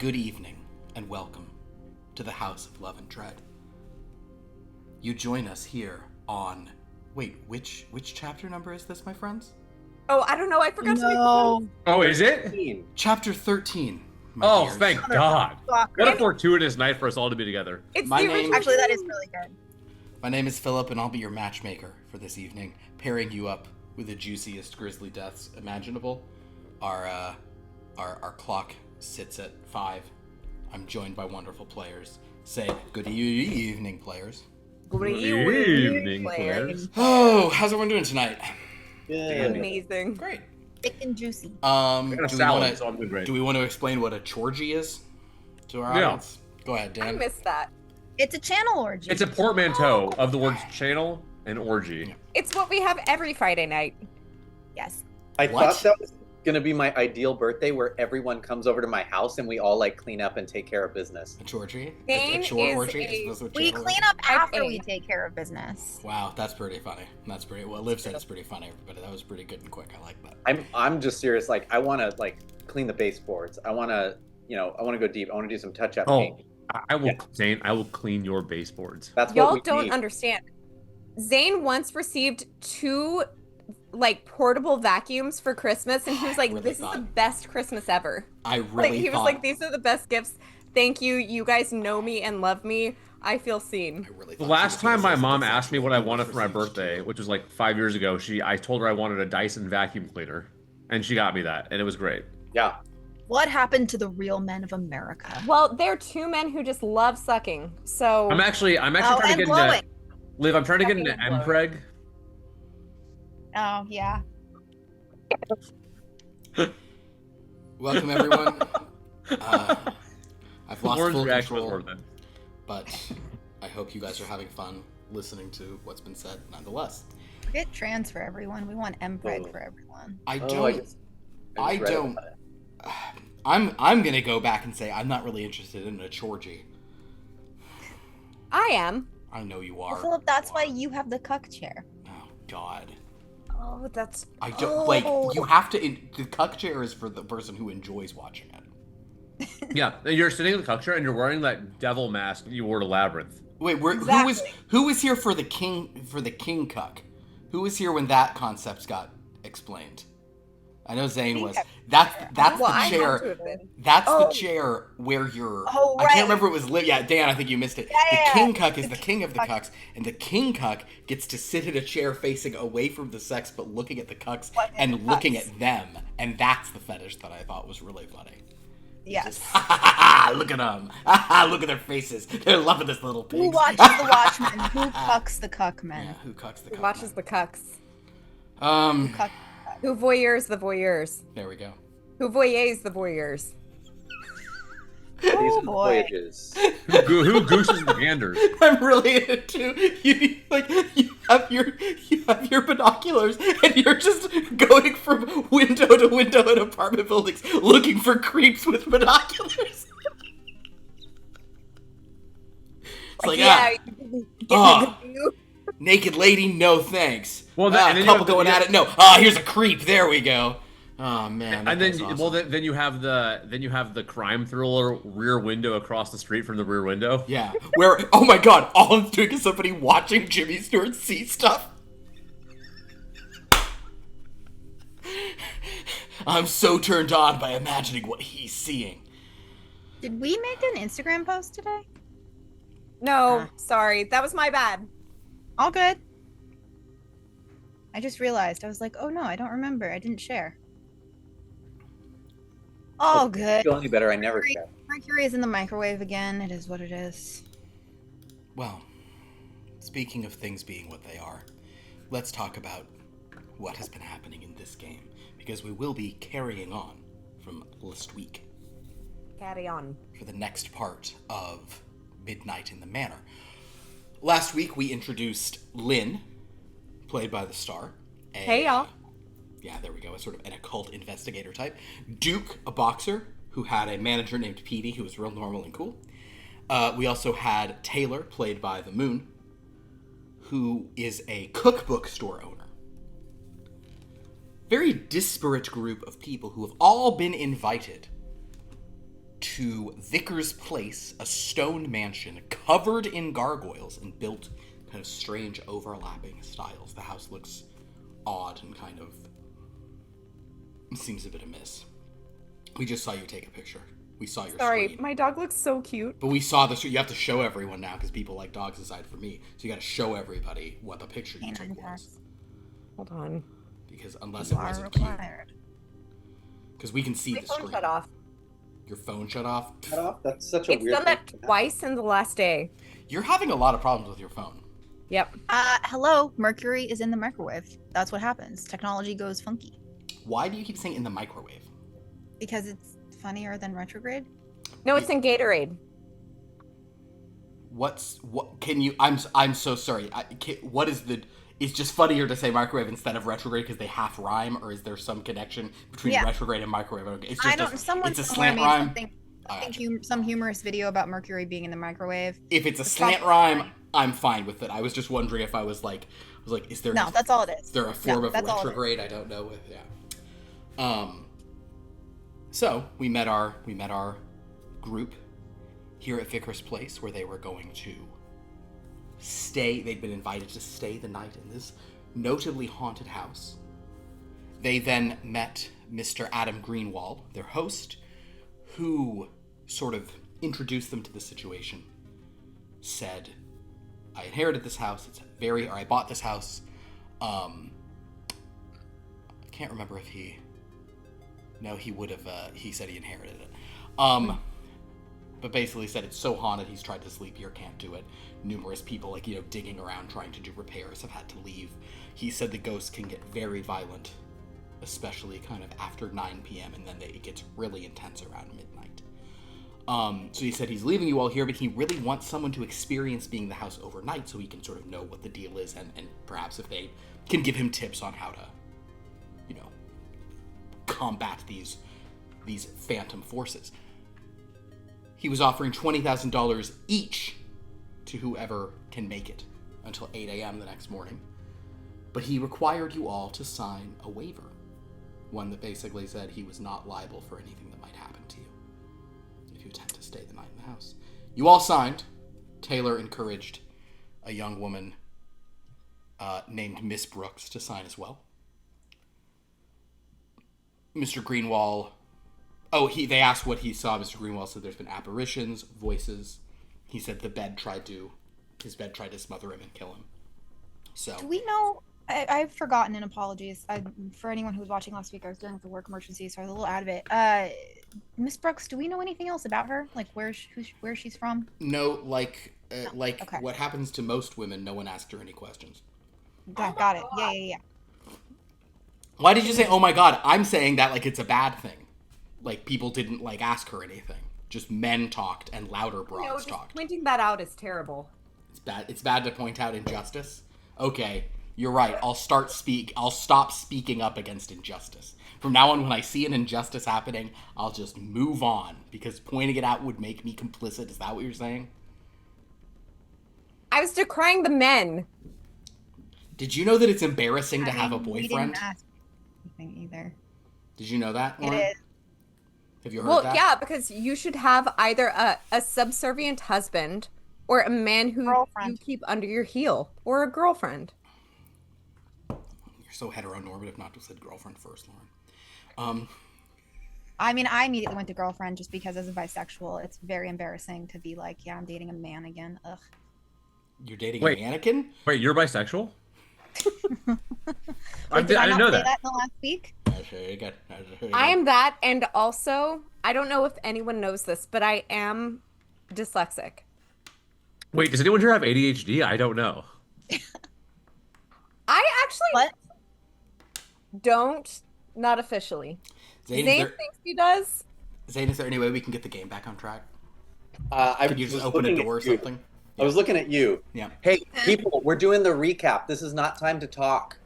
Good evening, and welcome to the House of Love and Dread. You join us here on... Wait, which chapter number is this, my friends? Oh, I don't know. I forgot to make the Oh, is it? Chapter 13, my Oh, dears. thank God. What a fortuitous night for us all to be together. It's My the name- original. Actually, that is really good. My name is Philip, and I'll be your matchmaker for this evening, pairing you up with the juiciest grisly deaths imaginable. Our clock sits at 5. I'm joined by wonderful players. Say good evening, players. Good evening, players. Oh, how's everyone doing tonight? Amazing. Great. Thick and juicy. I got a salad, so Do I'm doing great. we want to explain what a chorgy is to our Yeah. audience? Go ahead, I Dan. missed that. It's a channel orgy. It's a portmanteau of the words channel and orgy. It's what we have every Friday night. Yes. I What? thought that was gonna be my ideal birthday, where everyone comes over to my house and we all like clean up and take care of business. A chorgy? Zane a chore is orgy? a- Is this what We channel clean is? up after Type A. we take care of business. Wow, that's pretty funny. That's pretty. Well, Liv said it's pretty funny, but that was pretty good and quick. I like that. I'm just serious. Like I want to clean the baseboards. I want to go deep. I want to do some touch up Oh, paint. I will, Yeah. Zane, I will clean your baseboards. That's what Y'all we don't need. understand. Zane once received 2 portable vacuums for Christmas, and he was like, Really "This is thought- the best Christmas ever." I really He was thought. like, "These are the best gifts. Thank you. You guys know me and love me. I feel seen." I really The thought last she was time my gonna say mom this asked me what I wanted for my received birthday, too. which was like 5 years ago, I told her I wanted a Dyson vacuum cleaner, and she got me that, and it was great. Yeah. What happened to the real men of America? Well, they're 2 men who just love sucking. So I'm actually trying to and get into blowing. Liv. I'm trying to get Sucking into and blowing. Mpreg. Oh, yeah. Welcome everyone. I've lost Lauren's full reaction was control, worth it. but I hope you guys are having fun listening to what's been said, nonetheless. Forget trans for everyone. We want MPreg Oh. for everyone. I Oh, don't. just I read don't. about it. I'm gonna go back and say I'm not really interested in a chorgy. I am. I know you Well, are. Philip, that's why you have the cuck chair. Oh God. Oh, that's I don't you have to. The cuck chair is for the person who enjoys watching it. Yeah, and you're sitting in the cuck chair and you're wearing that devil mask you wore to Labyrinth. Wait, Exactly. who was here for the king cuck? Who was here when that concept got explained? I know Zane was. That's well, the I chair. have to have been. That's the Oh. chair where you're. Oh, I can't right. remember if it was Liv. Yeah, Dan, I think you missed it. Yeah, yeah, the king yeah. cuck is the king of the cucks, and the king cuck gets to sit in a chair facing away from the sex, but looking at the cucks What, and the looking cucks? at them, and that's the fetish that I thought was really funny. Yes. Look at them! Look at their faces. They're loving this little pig. Who watches the Watchmen? Who cucks the cuck men? Yeah, who cucks the Who cuck? watches the cucks? Cuck. Who voyeurs the voyeurs? There we go. Who voyeurs the voyeurs? These Oh, are the boy. voyages. Who gooses the ganders? I'm really into you have your binoculars and you're just going from window to window in apartment buildings looking for creeps with binoculars. It's like naked lady, no thanks. Well, then- and then you couple have the- going at it, no. Here's a creep. There we go. Oh man. And then, that's awesome. well, then you have the crime thriller rear window across the street from the rear window. Yeah, where, oh my god, all I'm doing is somebody watching Jimmy Stewart see stuff. I'm so turned on by imagining what he's seeing. Did we make an Instagram post today? No, sorry. That was my bad. All good. I just realized. I was like, oh no, I don't remember. I didn't share. All good. Feel any better? I never share. Mercury is in the microwave again. It is what it is. Well, speaking of things being what they are, let's talk about what has been happening in this game, because we will be carrying on from last week Carry on. for the next part of Midnight in the Manor. Last week we introduced Lynn, played by the Star. Hey, y'all. Yeah, there we go. A sort of an occult investigator type. Duke, a boxer who had a manager named Petey, who was real normal and cool. We also had Taylor, played by the Moon, who is a cookbook store owner. Very disparate group of people who have all been invited to Vicar's Place, a stone mansion covered in gargoyles and built kind of strange overlapping styles. The house looks odd and kind of seems a bit amiss. We just saw you take a picture. We saw your Sorry, screen. my dog looks so cute. But we saw this. You have to show everyone now because people like dogs aside from me. So you got to show everybody what the picture you took was. Hold on. Because unless You it are wasn't cute. required. Because we can see My the phone screen. shut off. Your phone shut off? Cut off? That's such a It's weird done that thing to twice in the last day. You're having a lot of problems with your phone. Yep. Hello, Mercury is in the microwave. That's what happens. Technology goes funky. Why do you keep saying in the microwave? Because it's funnier than retrograde. No, it's in Gatorade. What can you I'm so sorry. What is the it's just funnier to say microwave instead of retrograde because they half rhyme, or is there some connection between retrograde and microwave? It's just I don't. Someone it's a somewhere slant made rhyme. something, some humorous video about Mercury being in the microwave. If it's a slant rhyme, I'm fine with it. I was just wondering if I was like, is there No, that's all it is. Is there a form of that's all it is. retrograde? I don't know. So we met our group here at Vicar's Place, where they were going to stay. They'd been invited to stay the night in this notably haunted house. They then met Mr. Adam Greenwald, their host, who sort of introduced them to the situation. Said, I inherited this house. I bought this house. I can't remember if he... No, he would have, he said he inherited it. But basically said it's so haunted, he's tried to sleep here, can't do it. Numerous people, digging around trying to do repairs have had to leave. He said the ghosts can get very violent, especially kind of after 9 p.m., and then it gets really intense around midnight. So he said he's leaving you all here, but he really wants someone to experience being the house overnight so he can sort of know what the deal is, and perhaps if they can give him tips on how to, combat these phantom forces. He was offering $20,000 each to whoever can make it until 8 a.m. the next morning. But he required you all to sign a waiver. One that basically said he was not liable for anything that might happen to you if you attempt to stay the night in the house. You all signed. Taylor encouraged a young woman named Miss Brooks to sign as well. Mr. Greenwald... they asked what he saw. Mr. Greenwald said there's been apparitions, voices. He said his bed tried to smother him and kill him. So... Do we know... I've forgotten, and apologies. For anyone who was watching last week, I was dealing with a work emergency, so I was a little out of it. Miss Brooks, do we know anything else about her? Like where she's from? No, okay. What happens to most women, no one asked her any questions. Got it. Yeah. Why did you say, oh my god? I'm saying that like it's a bad thing. Like people didn't ask her anything. Just men talked and louder broads talked. Pointing that out is terrible. It's bad to point out injustice. Okay, you're right. I'll stop speaking up against injustice. From now on, when I see an injustice happening, I'll just move on, because pointing it out would make me complicit. Is that what you're saying? I was decrying the men. Did you know that it's embarrassing to have a boyfriend? We didn't ask anything either. Did you know that, Lauren? It is. Have you heard that? Yeah, because you should have either a subservient husband or a man who you keep under your heel, or a girlfriend. You're so heteronormative not to have said girlfriend first, Lauren. I mean, I immediately went to girlfriend just because as a bisexual, it's very embarrassing to be like, yeah, I'm dating a man again. Ugh. You're dating a mannequin? Wait, you're bisexual? Wait, did I didn't not know say that. that in the last week? I am that, and also, I don't know if anyone knows this, but I am dyslexic. Wait, does anyone here have ADHD? I don't know. I actually don't, not officially. Zane thinks he does. Zane, is there any way we can get the game back on track? Could you just open a door or something? I was looking at you. Yeah. Hey, people, we're doing the recap. This is not time to talk.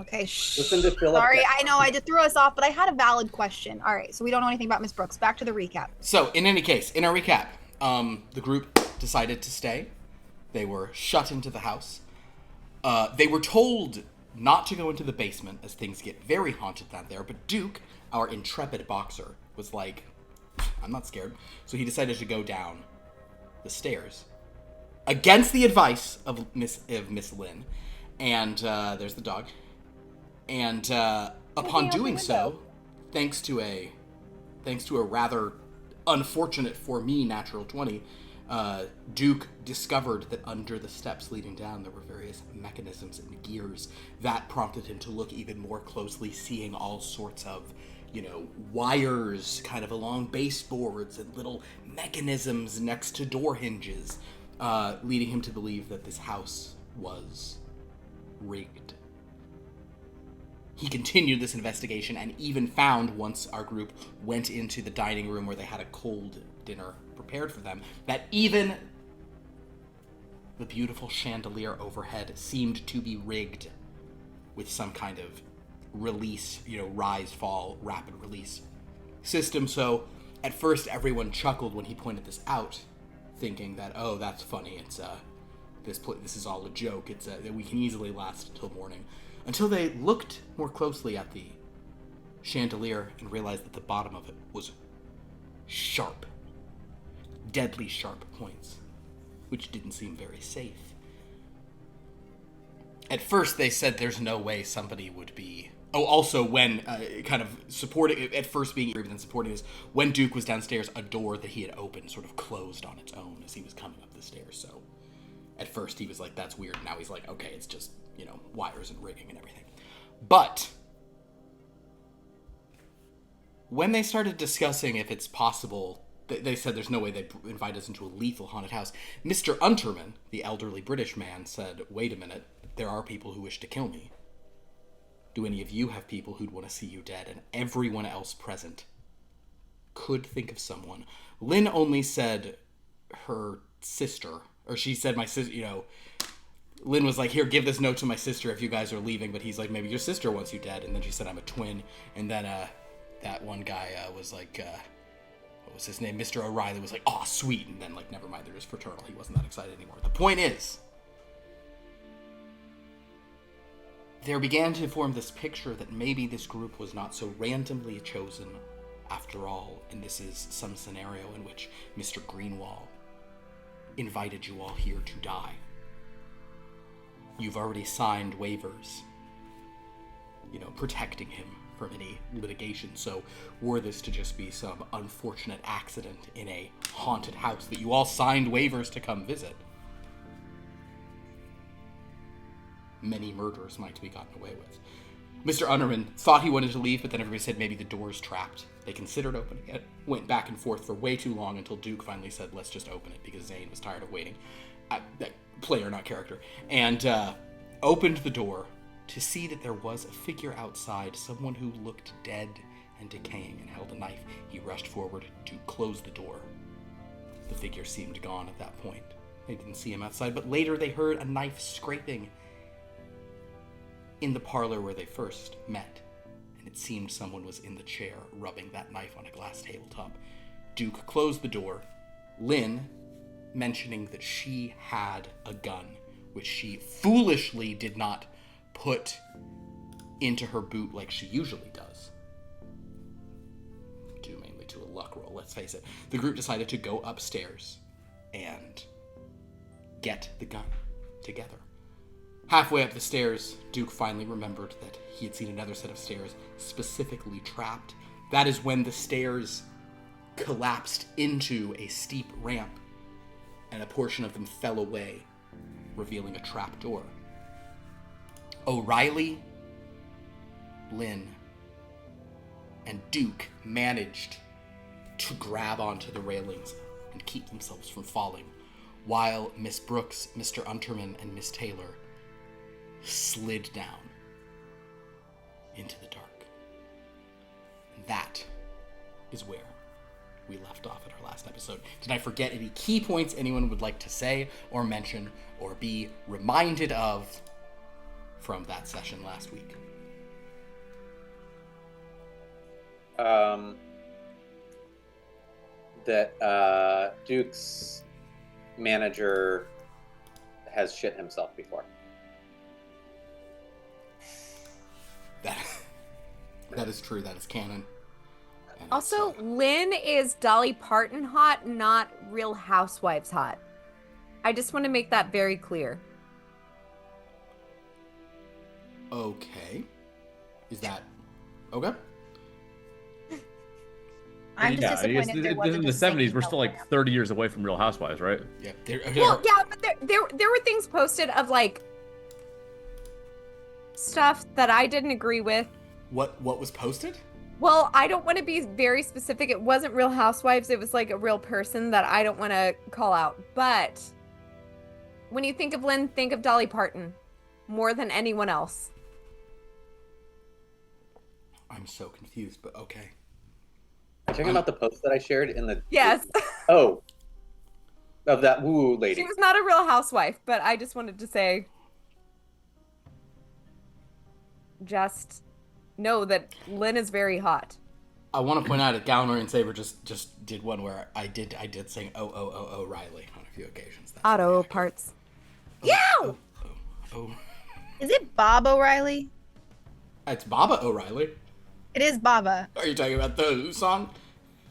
Okay, shh. Listen to Philip. Sorry, I know I just threw us off, but I had a valid question. All right, so we don't know anything about Miss Brooks. Back to the recap. So, in any case, in our recap, the group decided to stay. They were shut into the house. They were told not to go into the basement as things get very haunted down there, but Duke, our intrepid boxer, was like, I'm not scared. So he decided to go down the stairs against the advice of Miss Lynn. And there's the dog. And upon doing so, thanks to a rather unfortunate for me natural 20, Duke discovered that under the steps leading down there were various mechanisms and gears that prompted him to look even more closely, seeing all sorts of, wires kind of along baseboards and little mechanisms next to door hinges, leading him to believe that this house was rigged. He continued this investigation and even found, once our group went into the dining room where they had a cold dinner prepared for them, that even the beautiful chandelier overhead seemed to be rigged with some kind of release, rise, fall, rapid release system. So at first everyone chuckled when he pointed this out, thinking that, oh, that's funny, it's this is all a joke, it's that we can easily last until morning. Until they looked more closely at the chandelier and realized that the bottom of it was sharp, deadly sharp points, which didn't seem very safe. At first they said there's no way somebody would be... Oh, also when, kind of supporting, at first being even supporting this, when Duke was downstairs, a door that he had opened sort of closed on its own as he was coming up the stairs, so... At first he was like, that's weird. Now he's like, okay, it's just, wires and rigging and everything. But when they started discussing if it's possible, they said there's no way they'd invite us into a lethal haunted house. Mr. Unterman, the elderly British man, said, wait a minute, there are people who wish to kill me. Do any of you have people who'd want to see you dead? And everyone else present could think of someone. Lynn only said her sister, or she said my sister, Lynn was like, here, give this note to my sister if you guys are leaving, but he's like, maybe your sister wants you dead. And then she said, I'm a twin. And then that one guy was like, what was his name? Mr. O'Reilly was like, oh, sweet. And then, never mind, they're just fraternal. He wasn't that excited anymore. The point is, there began to form this picture that maybe this group was not so randomly chosen after all, and this is some scenario in which Mr. Greenwall invited you all here to die. You've already signed waivers, protecting him from any litigation, so were this to just be some unfortunate accident in a haunted house that you all signed waivers to come visit, many murders might be gotten away with. Mr. Unterman thought he wanted to leave, but then everybody said maybe the door's trapped. They considered opening it, went back and forth for way too long until Duke finally said, let's just open it, because Zane was tired of waiting. Player, not character. And opened the door to see that there was a figure outside, someone who looked dead and decaying and held a knife. He rushed forward to close the door. The figure seemed gone at that point. They didn't see him outside, but later they heard a knife scraping in the parlor where they first met, and it seemed someone was in the chair rubbing that knife on a glass tabletop. Duke closed the door, Lynn mentioning that she had a gun, which she foolishly did not put into her boot like she usually does. Due mainly to a luck roll, let's face it. The group decided to go upstairs and get the gun together. Halfway up the stairs, Duke finally remembered that he had seen another set of stairs specifically trapped. That is when the stairs collapsed into a steep ramp, and a portion of them fell away, revealing a trap door. O'Reilly, Lynn, and Duke managed to grab onto the railings and keep themselves from falling, while Miss Brooks, Mr. Unterman, and Miss Taylor slid down into the dark. And that is where we left off at our last episode. Did I forget any key points anyone would like to say or mention or be reminded of from that session last week? That Duke's manager has shit himself before. That is true. That is canon. And Also, Lynn is Dolly Parton hot, not Real Housewives hot. I just want to make that very clear. Okay. Is that okay? I'm just I guess disappointed there in wasn't the a 70s, singing we're still like telegram. 30 years away from Real Housewives, right? Yeah. Well, yeah, but there were things posted of like stuff that I didn't agree with. What was posted? Well, I don't want to be very specific. It wasn't Real Housewives. It was like a real person that I don't want to call out. But when you think of Lynn, think of Dolly Parton more than anyone else. I'm so confused, but okay. Are you talking about the post that I shared in the? Yes. Oh, of that woo lady. She was not a Real Housewife, but I just wanted to say, just know that Lynn is very hot. I want to point out that Galmer and Saber just did one where I did sing oh Riley on a few occasions. That's Auto really parts. accurate. Oh. Is it Bob O'Reilly? It's Baba O'Reilly. It is Baba. Are you talking about the Who song?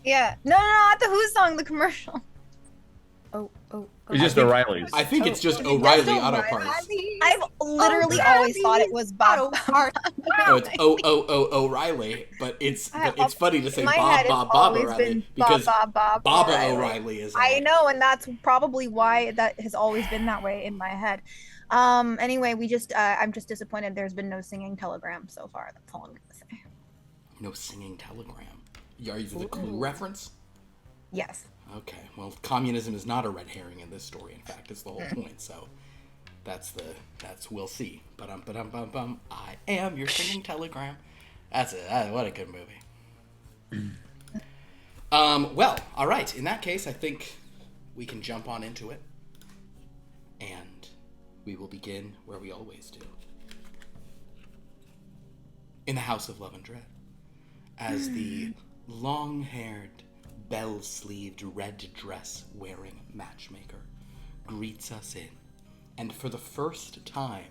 Yeah. No, not the Who song, the commercial. Oh. It's just O'Reilly's. I think it's just Is it O'Reilly just Auto O'Reilly? Parts. I've literally always thought it was Bob. No, it's O'Reilly, but it's funny to say In my Bob head, it's Bob always O'Reilly been because Bob Baba O'Reilly. O'Reilly is. I know, and that's probably why that has always been that way in my head. Anyway, I'm just disappointed there's been no singing telegram so far. That's all I'm gonna say. No singing telegram. Are you the Clue reference? Yes. Okay. Well, communism is not a red herring in this story. In fact, it's the whole point. So that's we'll see. Bum. I am your singing telegram. That's it. What a good movie. Well, all right. In that case, I think we can jump on into it, and we will begin where we always do. In the House of Love and Dread, as the long-haired, bell-sleeved, red dress-wearing matchmaker greets us in, and for the first time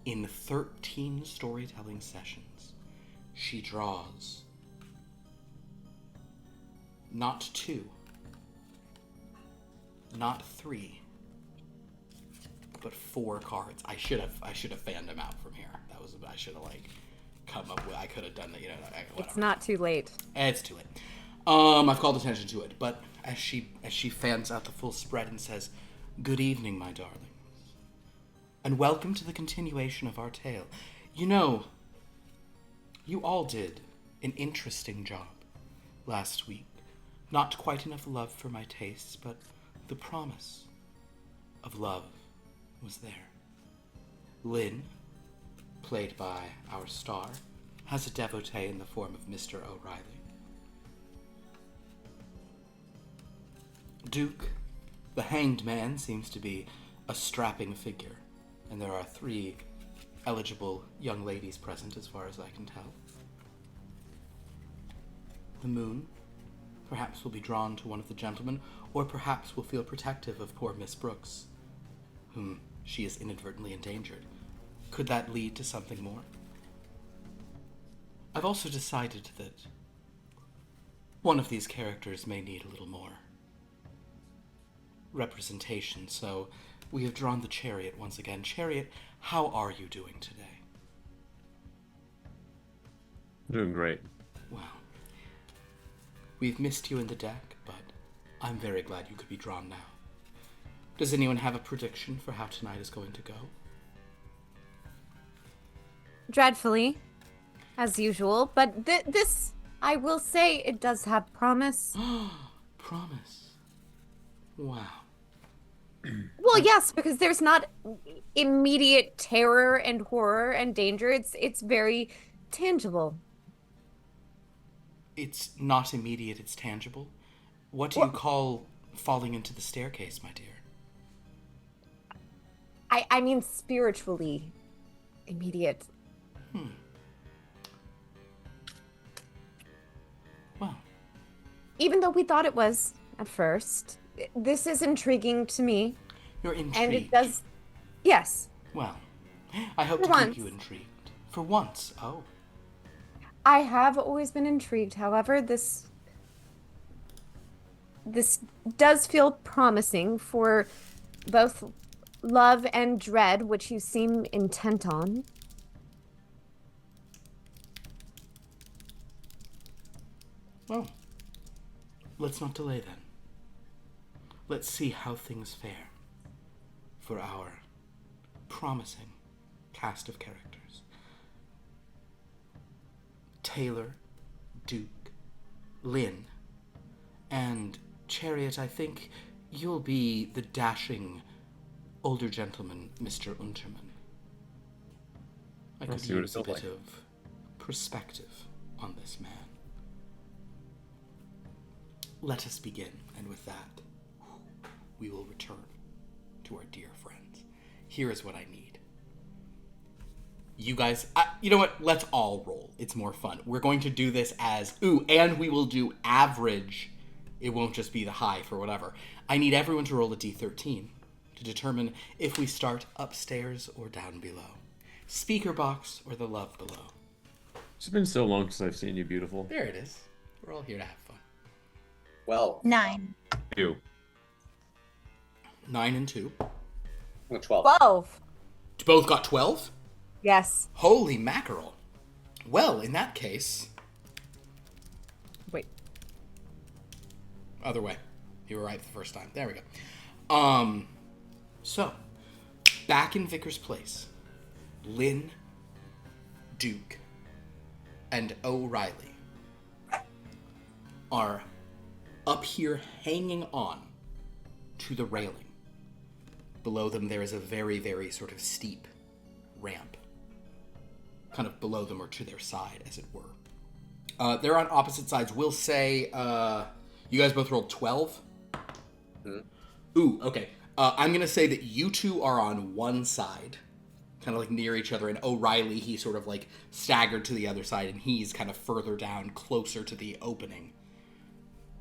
in 13 storytelling sessions, she draws not 2, not 3, but 4 cards. I should have fanned them out from here. I should have come up with. I could have done that. It's not too late. It's too late. I've called attention to it, but as she fans out the full spread and says, "Good evening, my darlings, and welcome to the continuation of our tale. You all did an interesting job last week. Not quite enough love for my tastes, but the promise of love was there. Lynn, played by our star, has a devotee in the form of Mr. O'Reilly. Duke, the hanged man, seems to be a strapping figure, and there are 3 eligible young ladies present as far as I can tell. The moon perhaps will be drawn to one of the gentlemen, or perhaps will feel protective of poor Miss Brooks, whom she has inadvertently endangered. Could that lead to something more? I've also decided that one of these characters may need a little more representation, so we have drawn the Chariot once again. Chariot, how are you doing today? Doing great. Well, we've missed you in the deck, but I'm very glad you could be drawn now. Does anyone have a prediction for how tonight is going to go? Dreadfully, as usual, but this, I will say, it does have promise. Promise. Wow. Well, yes, because there's not immediate terror and horror and danger. It's very tangible. It's not immediate, it's tangible. What do you call falling into the staircase, my dear? I mean spiritually immediate. Well. Even though we thought it was at first, this is intriguing to me. You're intrigued. And it does... Yes. Well, I hope For to once. keep you intrigued. For once, oh. I have always been intrigued. However, this does feel promising for both love and dread, which you seem intent on. Well, let's not delay then. Let's see how things fare for our promising cast of characters. Taylor, Duke, Lynn, and Chariot, I think you'll be the dashing older gentleman, Mr. Unterman. I could see what it use a feels bit like. of perspective on this man. Let us begin, and with that, we will return to our dear friends. Here is what I need. You guys, you know what? Let's all roll. It's more fun. We're going to do this as, and we will do average. It won't just be the high for whatever. I need everyone to roll a d13 to determine if we start upstairs or down below. Speaker box or the love below. It's been so long since I've seen you, beautiful. There it is. We're all here to have fun. Well, 9. You. 9 and 2. 12. 12. Both got 12? Yes. Holy mackerel. Well, in that case... Wait. Other way. You were right the first time. There we go. So, back in Vickers Place, Lynn, Duke, and O'Reilly are up here hanging on to the railing. Below them there is a very, very sort of steep ramp. Kind of below them or to their side, as it were. They're on opposite sides. We'll say, you guys both rolled 12? Ooh, okay. I'm going to say that you two are on one side, kind of like near each other, and O'Reilly, he sort of like staggered to the other side, and he's kind of further down, closer to the opening,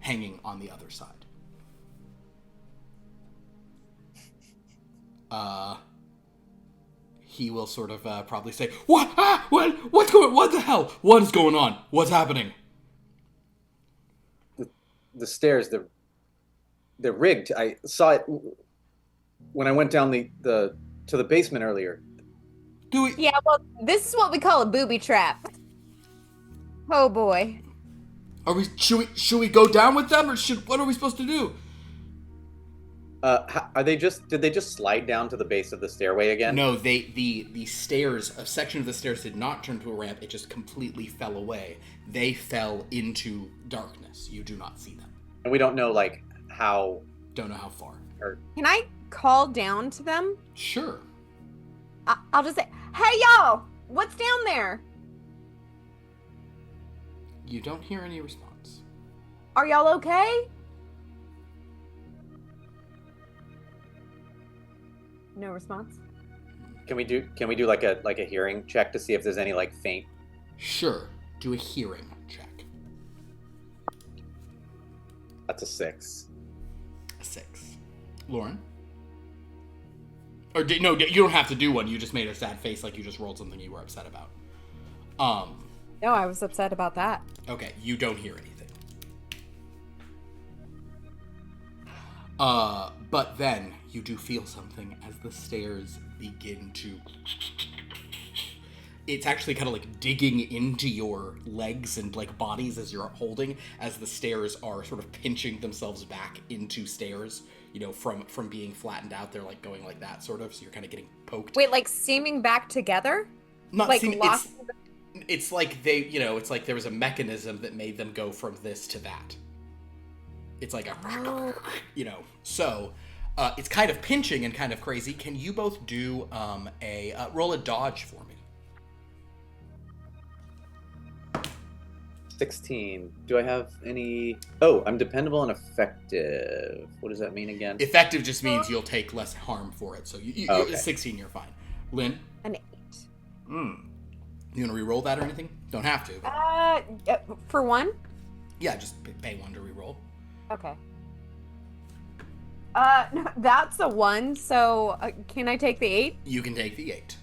hanging on the other side. He will sort of probably say, "What? What the hell? What is going on? What's happening?" The stairs, they're rigged. I saw it when I went down to the basement earlier. Do we? Yeah, well, this is what we call a booby trap. Oh boy. Are we? Should we go down with them, or what are we supposed to do? Are they just? Did they just slide down to the base of the stairway again? No, the stairs, a section of the stairs did not turn to a ramp. It just completely fell away. They fell into darkness. You do not see them. And we don't know like how. Don't know how far. Can I call down to them? Sure. I'll just say, "Hey y'all, what's down there? You don't hear any response. Are y'all okay?" No response. Can we do like a hearing check to see if there's any like faint? Sure. Do a hearing check. That's a 6. A 6. Lauren? Or no, you don't have to do one. You just made a sad face like you just rolled something you were upset about. No, I was upset about that. Okay, you don't hear anything. But then you do feel something as the stairs begin to... It's actually kind of like digging into your legs and like bodies as you're holding, as the stairs are sort of pinching themselves back into stairs, you know, from being flattened out. They're like going like that sort of, so you're kind of getting poked. Wait, like seaming back together? Not like seem, lost... it's like they, you know, it's like there was a mechanism that made them go from this to that. It's like a, you know, so it's kind of pinching and kind of crazy. Can you both do roll a dodge for me? 16. Do I have any? Oh, I'm dependable and effective. What does that mean again? Effective just means you'll take less harm for it. So Okay. 16, you're fine. Lynn? An 8. You want to re-roll that or anything? Don't have to. But For one? yeah, just pay 1 to re-roll. Okay. No, that's a 1, so can I take the 8? You can take the 8.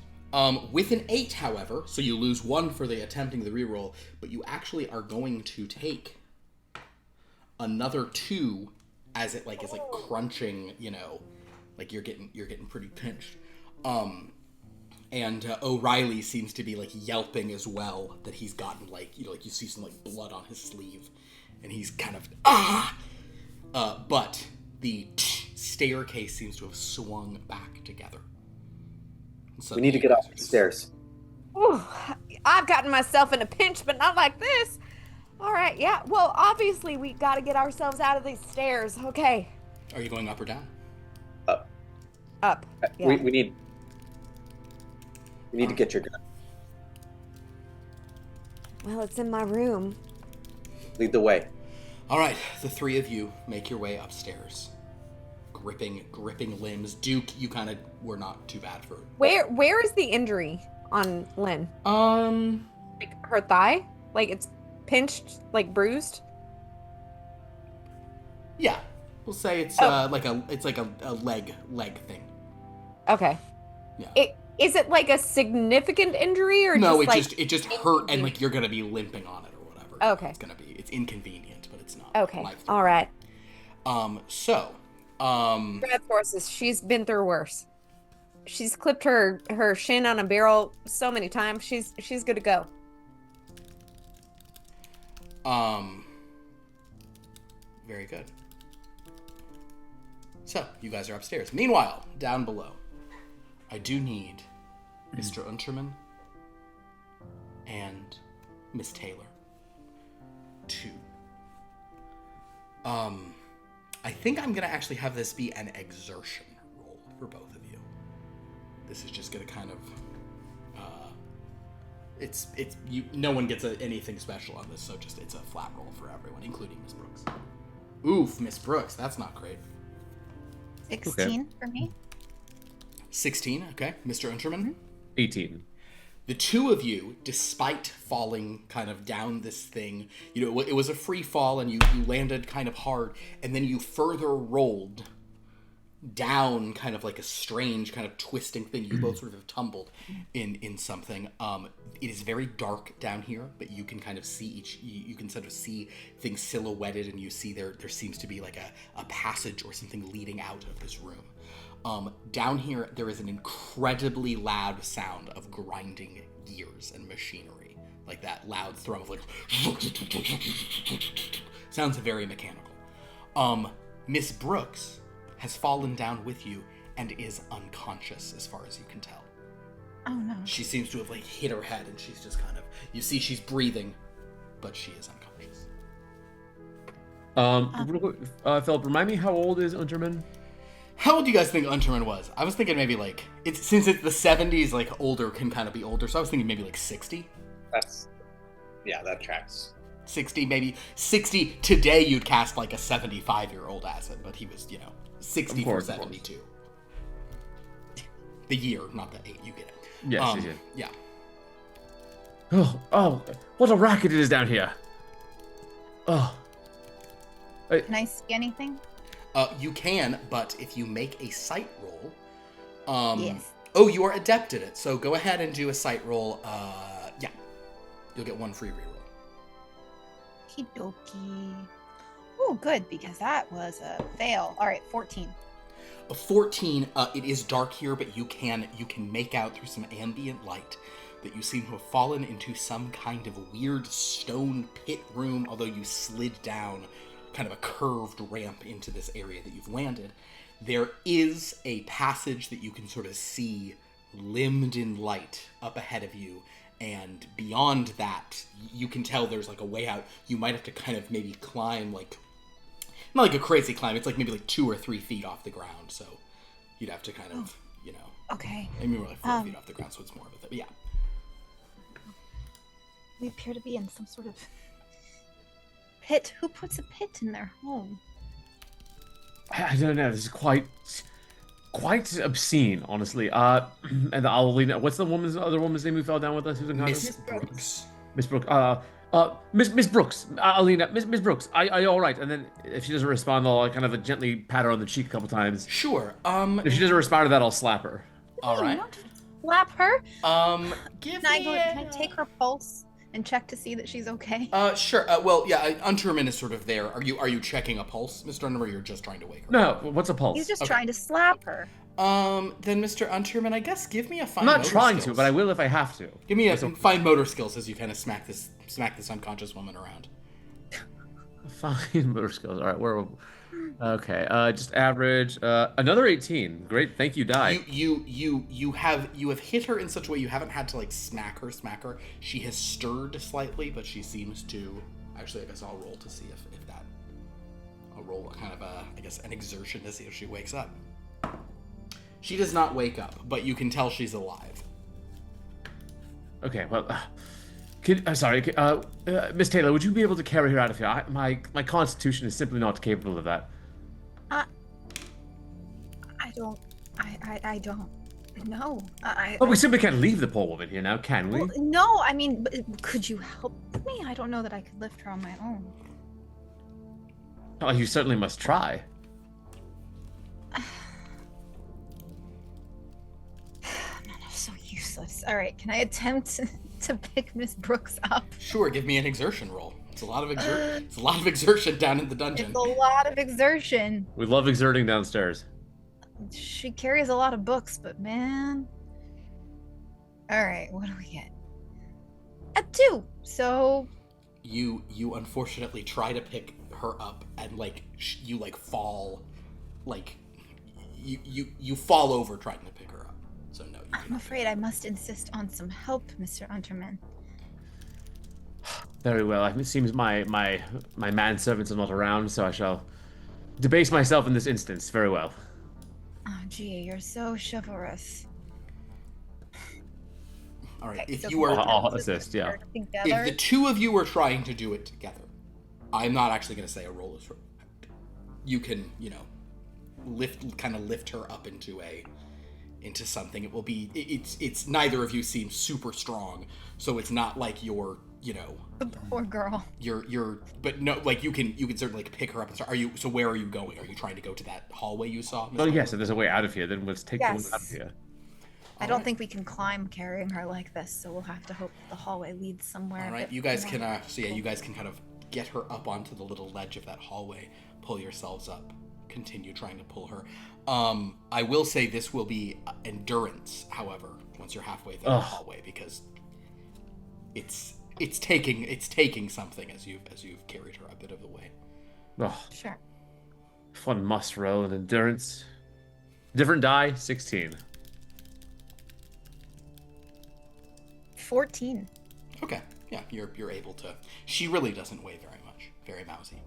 With an 8, however, so you lose 1 for the attempting the reroll, but you actually are going to take another 2 as it is crunching, like you're getting pretty pinched. And O'Reilly seems to be yelping as well, that he's gotten you see some blood on his sleeve, and he's kind of but the staircase seems to have swung back together. So We need to get up the stairs. Ooh, I've gotten myself in a pinch, but not like this. All right, yeah. Well, obviously we got to get ourselves out of these stairs. Okay. Are you going up or down? Up. Up. Yeah. We need to get your gun. Well, it's in my room. Lead the way. All right, the 3 of you make your way upstairs. Gripping limbs. Duke, you kind of were not too bad for. Where is the injury on Lynn? Her thigh? It's pinched, bruised? Yeah, we'll say it's a leg thing. Okay. Yeah. Is it a significant injury or no? just it just hurt, and you're gonna be limping on it or whatever. Okay. It's inconvenient, but it's not. Okay. life-threatening. All right. Brad's horses. She's been through worse. She's clipped her shin on a barrel so many times. She's good to go. Very good. So, you guys are upstairs. Meanwhile, down below, I do need Mr. Unterman and Miss Taylor to... I think I'm gonna actually have this be an exertion roll for both of you. This is just gonna kind of... no one gets anything special on this, so it's a flat roll for everyone, including Miss Brooks. Oof, Miss Brooks, that's not great. 16 for me. 16, okay. Mr. Unterman? 18. The 2 of you, despite falling kind of down this thing, it was a free fall and you landed kind of hard, and then you further rolled down kind of like a strange kind of twisting thing. You both sort of tumbled in something. It is very dark down here, but you can kind of see you can sort of see things silhouetted, and you see there seems to be a passage or something leading out of this room. Down here, there is an incredibly loud sound of grinding gears and machinery. That loud thrum of sounds very mechanical. Miss Brooks has fallen down with you and is unconscious as far as you can tell. Oh no. She seems to have hit her head, and she's just kind of, you see she's breathing, but she is unconscious. Philip, remind me, how old is Unterman? How old do you guys think Unterman was? I was thinking maybe since it's the 70s, older can kind of be older, so I was thinking maybe 60. That tracks. 60, maybe 60. Today you'd cast a 75-year-old acid, but he was 60 for 72. The year, not the 8. You get it. Yes, yeah. Oh, what a racket it is down here. Oh. Can I see anything? You can, but if you make a sight roll, yes. Oh, you are adept at it, so go ahead and do a sight roll. Yeah, you'll get 1 free reroll. Okie-dokie. Oh, good, because that was a fail. All right, 14. A 14. It is dark here, but you can make out through some ambient light that you seem to have fallen into some kind of weird stone pit room, although you slid down kind of a curved ramp into this area that you've landed. There is a passage that you can sort of see limned in light up ahead of you, and beyond that, you can tell there's a way out. You might have to kind of maybe climb, not a crazy climb, it's maybe 2 or 3 feet off the ground, so you'd have to kind of, Okay. maybe more 4 feet off the ground, so it's more of a thing, but yeah. We appear to be in some sort of pit. Who puts a pit in their home? I don't know. This is quite obscene, honestly. And I'll leave it. What's the other woman's name who fell down with us? Who's unconscious? Miss Brooks. Miss Brooks. Miss Brooks. Alina. Miss Brooks. Are you all right? And then if she doesn't respond, I'll kind of gently pat her on the cheek a couple times. Sure. If she doesn't respond to that, I'll slap her. All right. slap her? Give Can I me go? Can I take her pulse and check to see that she's okay? Sure. Well, yeah. Unterman is sort of there. Are you checking a pulse, Mr. Unterman, or you're just trying to wake her? No, what's a pulse? He's just Okay. trying to slap her. Then Mr. Unterman, I guess give me a fine I'm not motor trying skills. to, but I will if I have to. Give me a fine motor skills as you kind of smack this unconscious woman around. Fine motor skills. All right, where? Okay, just average. Another 18. Great, thank you, die. You have hit her in such a way you haven't had to like smack her. She has stirred slightly, but she seems to. Actually, I guess I'll roll to see if that. I'll roll kind of I guess an exertion to see if she wakes up. She does not wake up, but you can tell she's alive. Okay, well, sorry, Miss Taylor, would you be able to carry her out of here? My constitution is simply not capable of that. I don't know. But we simply can't leave the poor woman here now, can we? Well, no, I mean, could you help me? I don't know that I could lift her on my own. Oh, you certainly must try. Man, I'm so useless. All right, can I attempt to pick Miss Brooks up? Sure, give me an exertion roll. It's a lot of exertion down in the dungeon. It's a lot of exertion. We love exerting downstairs. She carries a lot of books, but man. All right, what do we get? A 2. So You unfortunately try to pick her up and like you like fall, like you fall over trying to pick her up. So no, you I'm cannot. afraid I must insist on some help, Mr. Unterman. Very well. It seems my manservants are not around, so I shall debase myself in this instance. Very well. Oh, gee, you're so chivalrous. All right, Okay, if so you are, I'll assist, yeah. if the two of you are trying to do it together, I'm not actually going to say a roll is. You can, lift her up into something. It will be. It's neither of you seem super strong, so it's not like you're. The poor girl. But no, like you can certainly like pick her up and start. So where are you going? Are you trying to go to that hallway you saw? Well, yes, if there's a way out of here, then let's take the way out of here. I don't think we can climb carrying her like this, so we'll have to hope the hallway leads somewhere. All right, you guys can. You guys can kind of get her up onto the little ledge of that hallway. Pull yourselves up. Continue trying to pull her. I will say this will be endurance, however, once you're halfway through the hallway, because it's taking something as you've carried her a bit of the way. Oh, Sure. fun must roll and endurance. Different die, 16. 14. Okay, yeah, you're able to. She really doesn't weigh very much. Very mousy.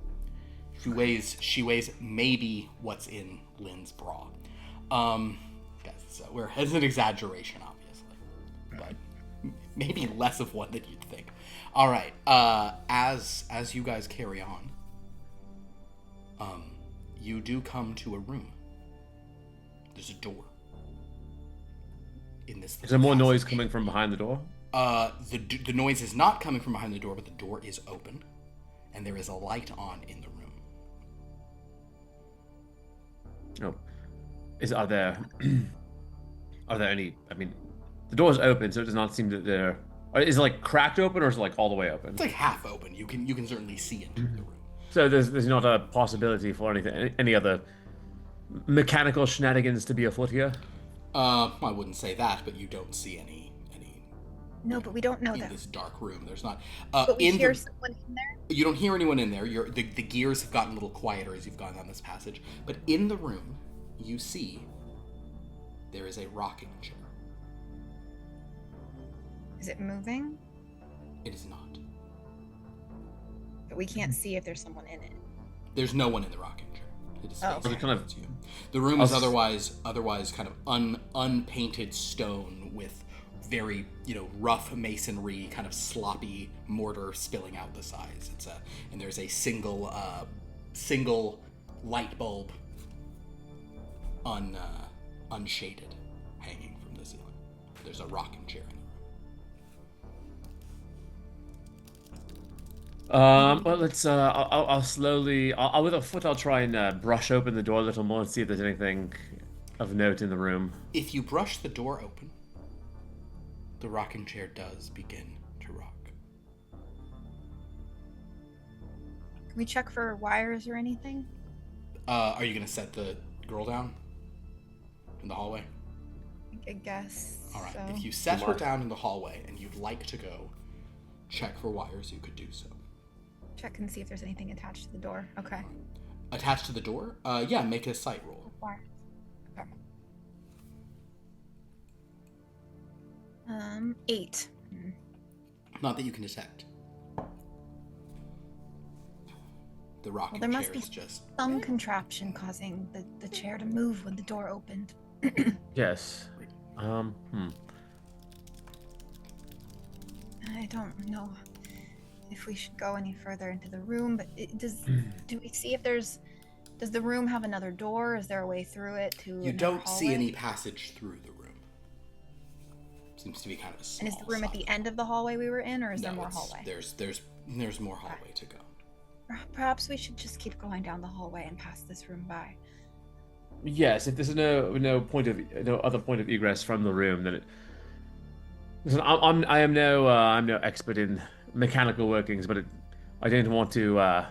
She weighs maybe what's in Lynn's bra. Guys, so it's an exaggeration, obviously, but maybe less of one than you'd think. All right, as you guys carry on, you do come to a room. There's a door in this. Is there more noise coming from behind the door? The noise is not coming from behind the door, but the door is open, and there is a light on in the room. Oh, are there any? I mean, the door's open, so it does not seem that there. Is it like cracked open, or is it like all the way open? It's like half open. You can certainly see into the room. So there's not a possibility for any other mechanical shenanigans to be afoot here. I wouldn't say that, but you don't see any. No, but we don't know in them. this dark room. There's not. But we hear someone in there. You don't hear anyone in there. The gears have gotten a little quieter as you've gone down this passage. But in the room, you see there is a rocking chair. Is it moving? It is not. But we can't see if there's someone in it. There's no one in the rocking chair. It is Oh, facing okay. Kind of- towards you. The room is otherwise kind of unpainted stone with very rough masonry, kind of sloppy mortar spilling out the sides. And there's a single light bulb unshaded hanging from the ceiling. There's a rocking chair in the room. Well, let's. I'll slowly. I'll with a foot. I'll try and brush open the door a little more and see if there's anything of note in the room. If you brush the door open, the rocking chair does begin to rock. Can we check for wires or anything? Are you going to set the girl down in the hallway? I guess. All right. So. If you set her down in the hallway and you'd like to go check for wires, you could do so. Check and see if there's anything attached to the door. Okay. Attached to the door? Yeah, make a sight roll. Wire. Okay. 8. Not that you can detect. The rocking Well, there must chair be is just... some contraption causing the chair to move when the door opened. Yes. I don't know if we should go any further into the room, but do we see if does the room have another door? Is there a way through it to You another don't see hallway? any passage through the room. Seems to be kind of a small And is the room at the size. end of the hallway we were in, or is there No, more it's- hallway? There's more hallway to go. Perhaps we should just keep going down the hallway and pass this room by. Yes, if there's no other point of egress from the room, then it. Listen, I'm no expert in mechanical workings, but I didn't want to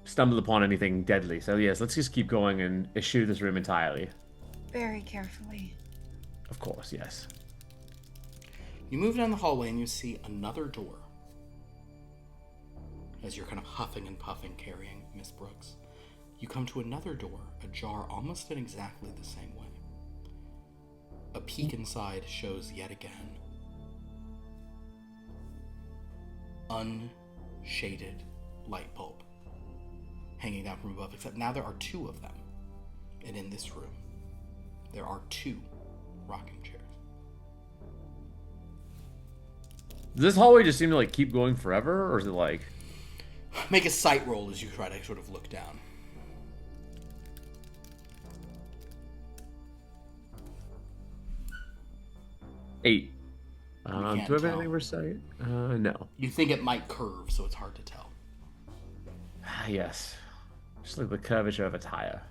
stumble upon anything deadly. So yes, let's just keep going and eschew this room entirely. Very carefully. Of course, yes. You move down the hallway and you see another door. As you're kind of huffing and puffing carrying Miss Brooks, you come to another door, ajar almost in exactly the same way. A peek inside shows yet again unshaded light bulb hanging down from above, except now there are 2 of them. And in this room, there are 2 rocking chairs. Does this hallway just seem to like keep going forever, or is it like? Make a sight roll as you try to sort of look down. Eight. can't Do I have tell. anything for sight? No. You think it might curve, so it's hard to tell. Yes. Just like the curvature of a tire.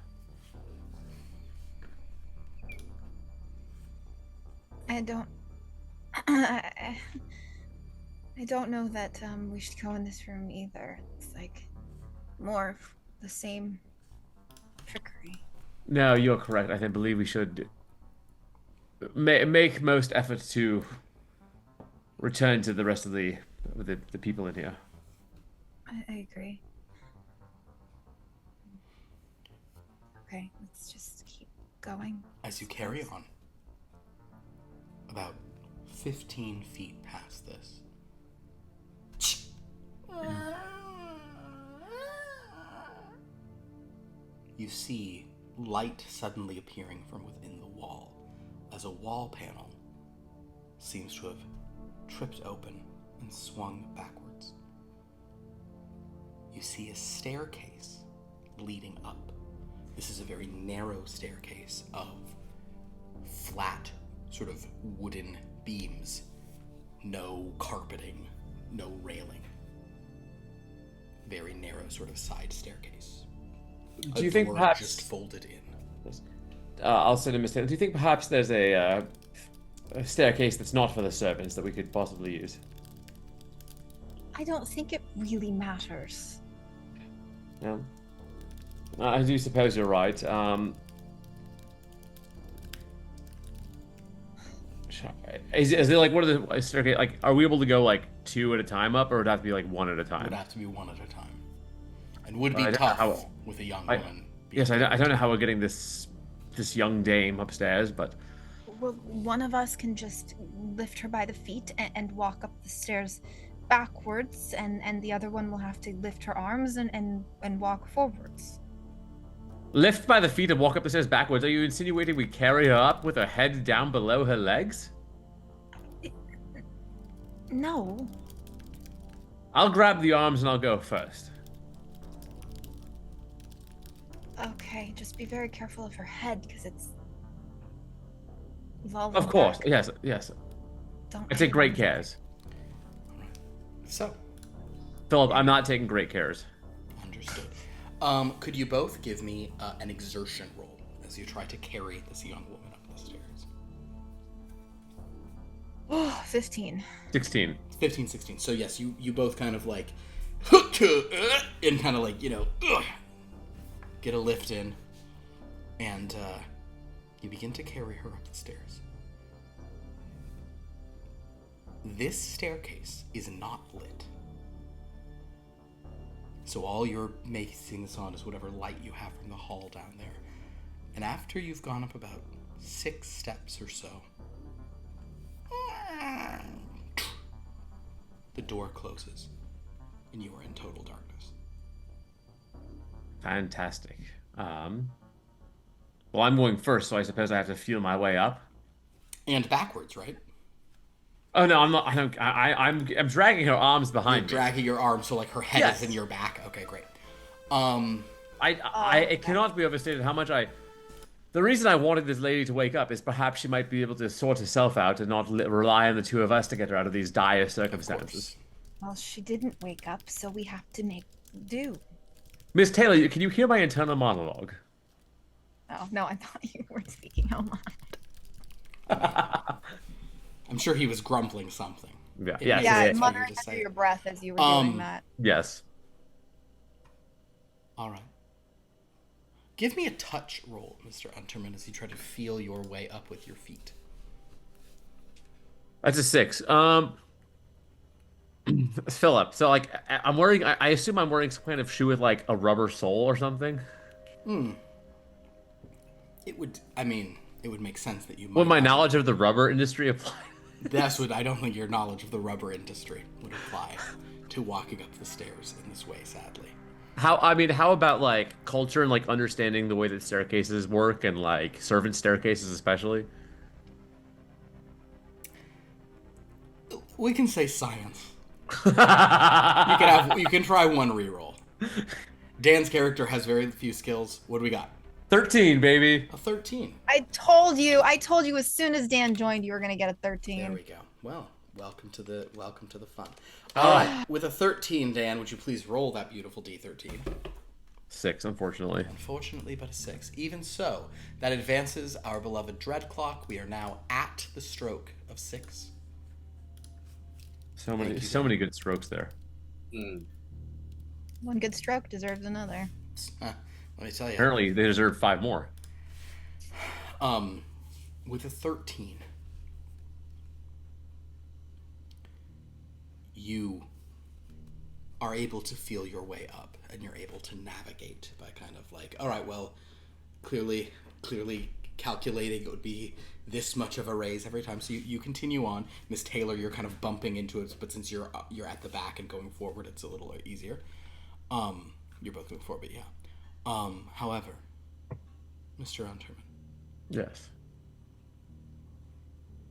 I don't. I don't know that we should go in this room either. It's like more of the same trickery. No, you're correct. I believe we should make most effort to return to the rest of the people in here. I agree. Okay, let's just keep going. As you carry on, about 15 feet past this, you see light suddenly appearing from within the wall, as a wall panel seems to have tripped open and swung backwards. You see a staircase leading up. This is a very narrow staircase of flat, sort of wooden beams, no carpeting, no railing. Very narrow sort of side staircase. Do you think door perhaps just folded in? I'll send a mistake. Do you think perhaps there's a staircase that's not for the servants that we could possibly use? I don't think it really matters. Yeah. I do suppose you're right. Is it like one of the staircase? Like, are we able to go like 2 at a time up, or would it have to be like 1 at a It time? would have to be one at a time. And would be I don't know tough how- with a young I- woman. Yes, I don't know how we're getting this young dame upstairs, but Well, one of us can just lift her by the feet and walk up the stairs backwards, and the other one will have to lift her arms and walk forwards. lift by the feet and walk up the stairs backwards. Are you insinuating we carry her up with her head down below her legs? No. I'll grab the arms and I'll go first. Okay, just be very careful of her head, because it's... Of course, yes. Don't I take great hit on her. cares. So, Philip, I'm not taking great cares. understood. Could you both give me an exertion roll as you try to carry this young woman up the stairs? Oh, 15. 16. 15, 16. So yes, you both kind of like, and kind of like, get a lift in, and you begin to carry her up the stairs. This staircase is not lit. So all you're making this on is whatever light you have from the hall down there. And after you've gone up about 6 steps or so, the door closes, and you are in total darkness. Fantastic. Well, I'm going first, so I suppose I have to feel my way up. And backwards, right? Oh no, I'm not. I'm dragging her arms behind me. Dragging your arm, so like her head is in your back. Okay, great. It cannot be overstated how much The reason I wanted this lady to wake up is perhaps she might be able to sort herself out and not rely on the two of us to get her out of these dire circumstances. Well, she didn't wake up, so we have to make do. Miss Taylor, can you hear my internal monologue? Oh, no, I thought you were speaking out loud. I'm sure he was grumbling something. Yeah, Yeah, muttering under your breath as you were doing that. Yes. All right. Give me a touch roll, Mr. Unterman, as you try to feel your way up with your feet. That's a 6. Philip, so like I'm wearing, I assume I'm wearing some kind of shoe with like a rubber sole or something. It would make sense that you might. Would my knowledge of the rubber industry apply? I don't think your knowledge of the rubber industry would apply to walking up the stairs in this way, sadly. How about like culture and like understanding the way that staircases work and like servant staircases especially? We can say science. You can try one reroll. Dan's character has very few skills. What do we got? 13, baby. A 13. I told you as soon as Dan joined you were gonna get a 13. There we go. Well, welcome to the fun. All right, with a 13, Dan, would you please roll that beautiful D13? 6, unfortunately. Unfortunately, but a 6. Even so, that advances our beloved dread clock. We are now at the stroke of 6. So many good strokes there. One good stroke deserves another. Let me tell you. Apparently, they deserve 5 more. With a 13, you are able to feel your way up, and you're able to navigate by kind of like, all right, well, clearly calculating it would be this much of a raise every time. So you continue on. Miss Taylor, you're kind of bumping into it, but since you're at the back and going forward, it's a little easier. You're both going forward, but yeah. However, Mr. Unterman. Yes.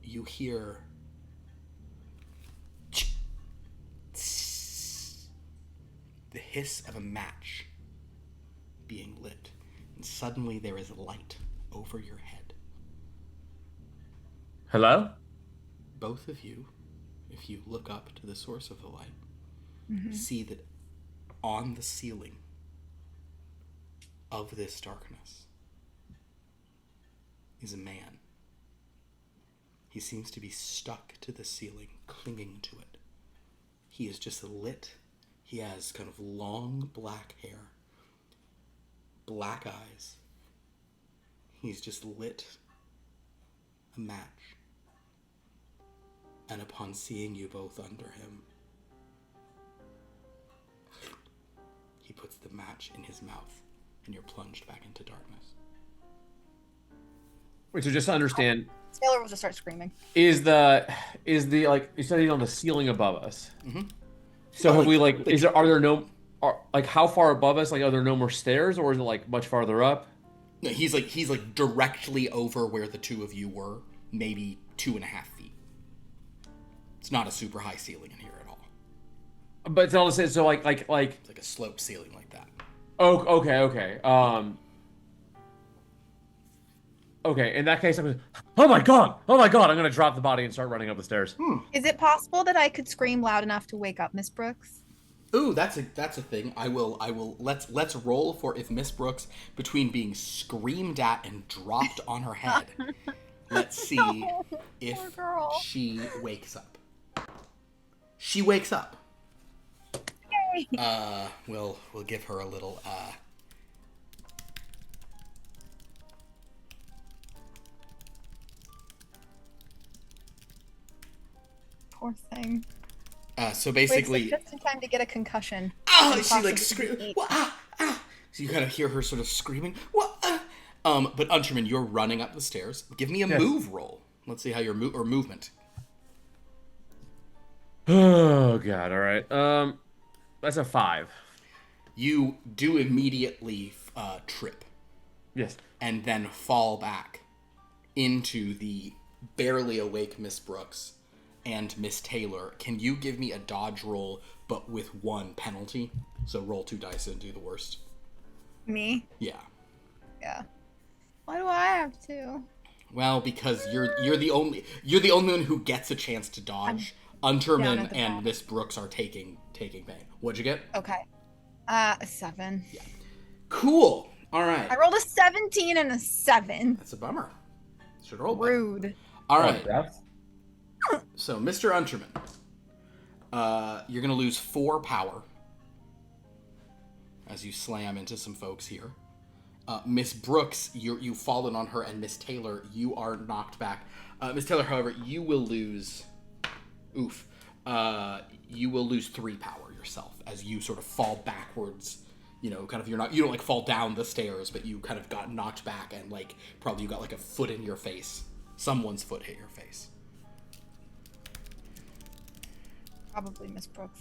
You hear the hiss of a match being lit, and suddenly there is light over your head. Hello? Both of you, if you look up to the source of the light, see that on the ceiling of this darkness is a man. He seems to be stuck to the ceiling, clinging to it. He is just lit. He has kind of long black hair, black eyes. He's just lit a match. And upon seeing you both under him, he puts the match in his mouth, and you're plunged back into darkness. Wait, so just to understand, Taylor will just start screaming. is the like you said he's on the ceiling above us? Mm-hmm. So have we like how far above us? Like, are there no more stairs, or is it like much farther up? No, he's like directly over where the two of you were, maybe 2.5 feet. It's not a super high ceiling in here at all. But it's all the same. So like it's like a sloped ceiling like that. Oh, okay. Okay, in that case, I'm gonna. Oh my god! I'm gonna drop the body and start running up the stairs. Is it possible that I could scream loud enough to wake up Miss Brooks? Ooh, that's a thing. I will. Let's roll for if Miss Brooks, between being screamed at and dropped on her head, Let's see if poor girl. she wakes up. She wakes up. Yay. We'll give her a little Poor thing. so Wakes basically up just in time to get a concussion. oh, and she like possibly scream eat. So you kind of hear her sort of screaming. But Unterman, you're running up the stairs. Give me a Yes. move roll. Let's see how your movement. Oh god, all right. That's a 5. You do immediately trip Yes. and then fall back into the barely awake Miss Brooks and Miss Taylor. Can you give me a dodge roll, but with 1 penalty? So roll 2 dice and do the worst. Me? Yeah. Yeah. Why do I have to? Well, because you're the only one who gets a chance to dodge. down Unterman at the and bottom. Miss Brooks are taking bang. What'd you get? Okay. A 7. Cool. All right. I rolled a 17 and a 7. That's a bummer. Should roll better. Rude. All right. Death? So, Mr. Unterman, you're gonna lose 4 power as you slam into some folks here. Miss Brooks, you've fallen on her, and Miss Taylor, you are knocked back. Miss Taylor, however, you will lose. You will lose 3 power yourself as you sort of fall backwards. You know, kind of you don't like fall down the stairs, but you kind of got knocked back, and like probably you got like a foot in your face. Someone's foot hit your face. Probably Miss Brooks.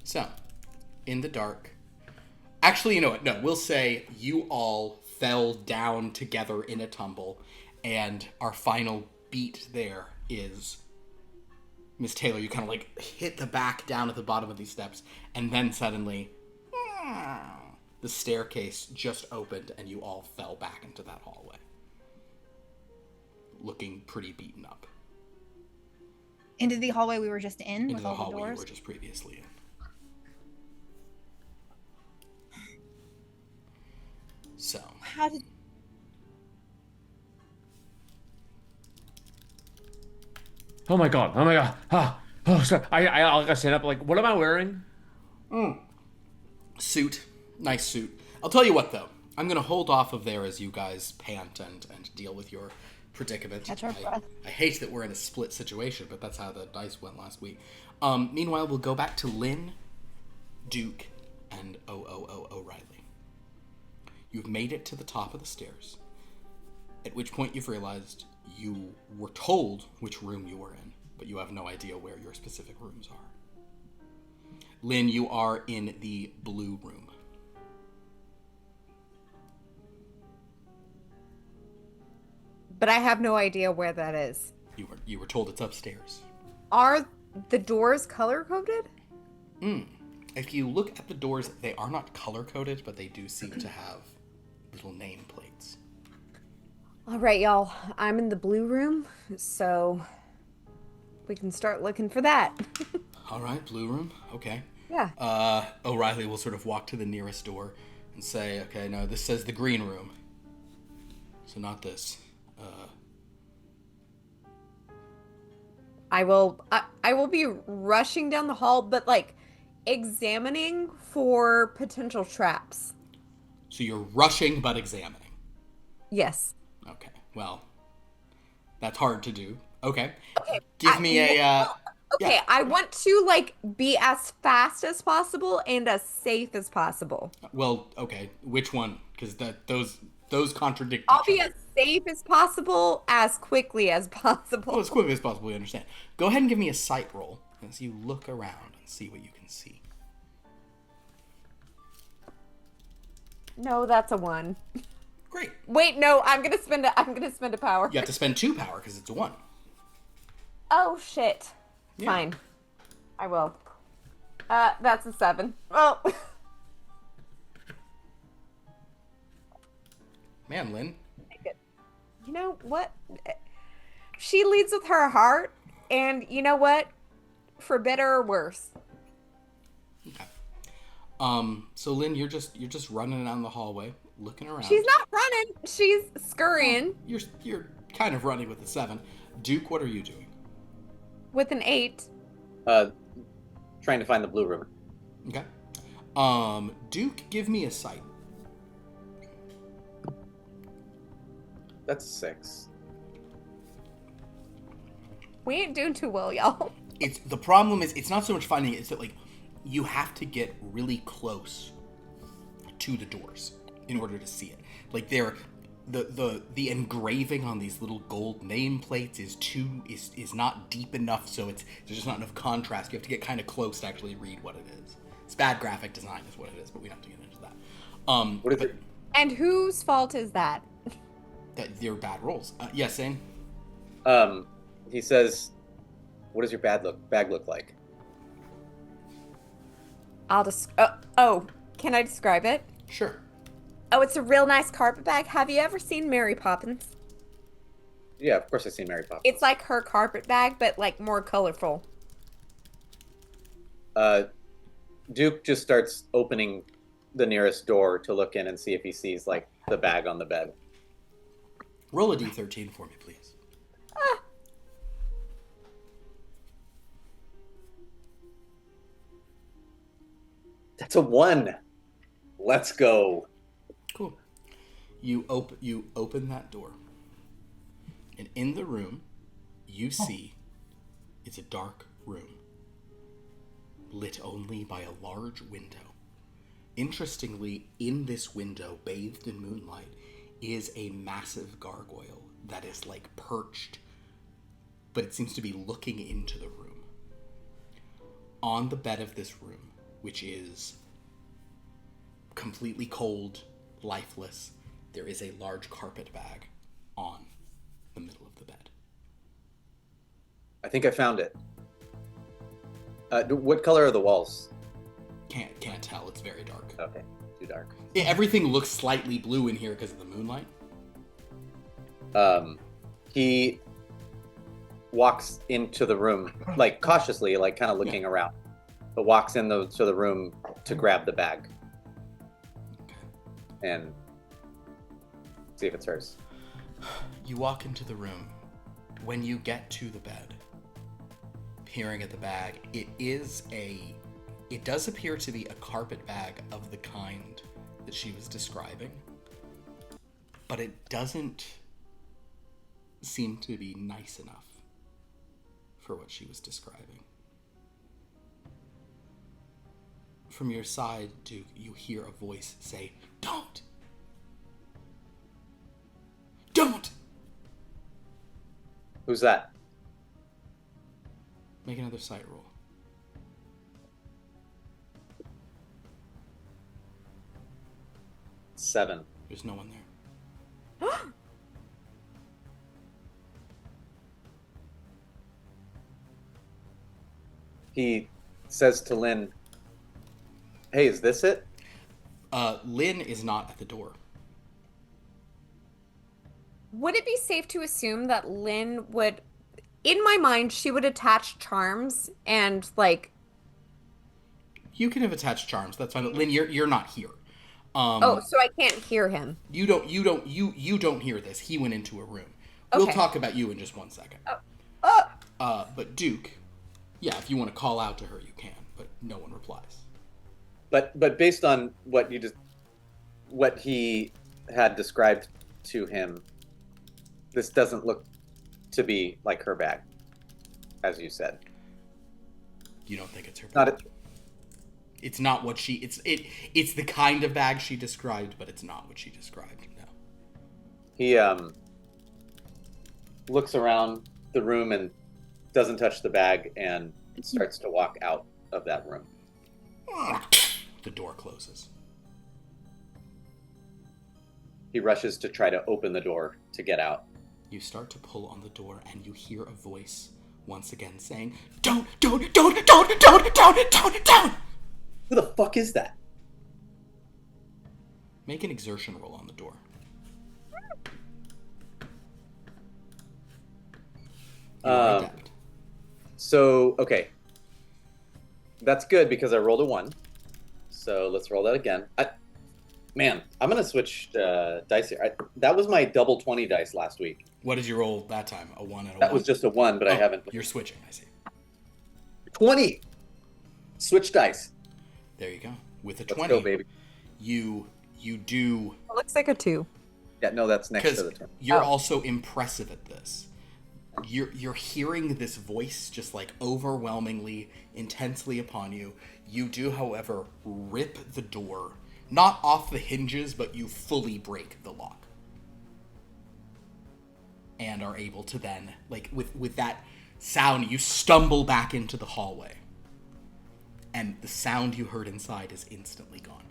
So, in the dark. Actually, you know what? No, we'll say you all fell down together in a tumble, and our final beat there is Miss Taylor. You kind of like hit the back down at the bottom of these steps, and then suddenly the staircase just opened, and you all fell back into that hallway, looking pretty beaten up. Into the hallway we were just in Into with the all the hallway you doors. were just previously in. So, How did? Oh my god. Oh my god. Sorry. I'll gotta stand up. Like, what am I wearing? suit, nice suit. I'll tell you what though, I'm gonna hold off of there as you guys pant and deal with your predicament. Catch our breath. I hate that we're in a split situation, but that's how the dice went last week. Meanwhile, we'll go back to Lynn, Duke, and O'Reilly. You've made it to the top of the stairs, at which point you've realized you were told which room you were in, but you have no idea where your specific rooms are. Lynn, you are in the blue room. But I have no idea where that is. You were told it's upstairs. Are the doors color coded? If you look at the doors, they are not color-coded, but they do seem to have little nameplates. All right, y'all. I'm in the blue room, so we can start looking for that. All right, blue room. Okay. Yeah. O'Reilly will sort of walk to the nearest door and say, okay, no, this says the green room. So not this. I will be rushing down the hall, but like examining for potential traps. So you're rushing but examining. Yes. Okay, well, that's hard to do. Okay. Okay. Give me a, Okay, yeah. I want to like be as fast as possible and as safe as possible. Well, okay, which one? Because those contradict I'll each be other. as safe as possible as quickly as possible. Well, as quickly as possible, we understand. Go ahead and give me a sight roll as you look around and see what you can see. No, that's a 1. Great. Wait, no, I'm gonna spend a power. You have to spend 2 power because it's a 1. Oh shit. Yeah. Fine. I will. That's a 7. Oh. Man, Lynn. You know what? She leads with her heart, and you know what? For better or worse. So Lynn, you're just running down the hallway, looking around. She's not running. She's scurrying. You're kind of running with the 7. Duke, what are you doing? With an 8. Trying to find the blue room. Okay. Duke, give me a sight. That's 6. We ain't doing too well, y'all. The problem is it's not so much finding it, it's that like you have to get really close to the doors in order to see it. Like the engraving on these little gold nameplates is not deep enough, so there's just not enough contrast. You have to get kind of close to actually read what it is. It's bad graphic design is what it is, but we don't have to get into that. What is it? And whose fault is that? That they're bad rolls. Yes, Zane? He says, "What does your bag look like?" I'll just. Can I describe it? Sure. Oh, it's a real nice carpet bag. Have you ever seen Mary Poppins? Yeah, of course I've seen Mary Poppins. It's like her carpet bag, but like more colorful. Duke just starts opening the nearest door to look in and see if he sees like the bag on the bed. Roll a d13 for me, please. That's a 1. Let's go. Cool. You open that door, and in the room, you see it's a dark room, lit only by a large window. Interestingly, in this window, bathed in moonlight, is a massive gargoyle that is like perched, but it seems to be looking into the room. On the bed of this room, which is completely cold, lifeless, there is a large carpet bag on the middle of the bed. I think I found it. What color are the walls? Can't tell. It's very dark. Okay, too dark. Yeah, everything looks slightly blue in here because of the moonlight. He walks into the room, like cautiously, like kind of looking around, but walks into the room to grab the bag and see if it's hers. You walk into the room. When you get to the bed, peering at the bag, it does appear to be a carpet bag of the kind that she was describing, but it doesn't seem to be nice enough for what she was describing. From your side, Duke, you hear a voice say, "Don't! Don't!" Who's that? Make another sight roll. Seven. There's no one there. He says to Lynn, "Hey, is this it?" Lynn is not at the door. Would it be safe to assume that Lynn would, in my mind, she would attach charms and like? You can have attached charms. That's fine. But Lynn, you're not here. So I can't hear him. You don't hear this. He went into a room. We'll Okay. talk about you in just one second. Oh. But Duke, yeah, if you want to call out to her, you can. But no one replies. But based on what he had described to him, this doesn't look to be like her bag, as you said. You don't think it's her Not bag? It's not what she. It's the kind of bag she described, but it's not what she described. No. He looks around the room and doesn't touch the bag and starts to walk out of that room. The door closes. He rushes to try to open the door to get out. You start to pull on the door, and you hear a voice once again saying, Don't! Who the fuck is that? Make an exertion roll on the door. You're adept. So, okay. That's good because I rolled a 1. So let's roll that again. Man, I'm gonna switch dice here. That was my double 20 dice last week. What did you roll that time? A 1 and a 1? That was just a 1, but I haven't. You're switching, I see. 20! Switch dice. There you go. With a Let's 20, go, baby. you do... It looks like a 2. Yeah, no, that's next to Because the 20. you're also impressive at this. You're hearing this voice just like overwhelmingly, intensely upon you. You do, however, rip the door, not off the hinges, but you fully break the lock. And are able to then, like, with that sound, you stumble back into the hallway. And the sound you heard inside is instantly gone.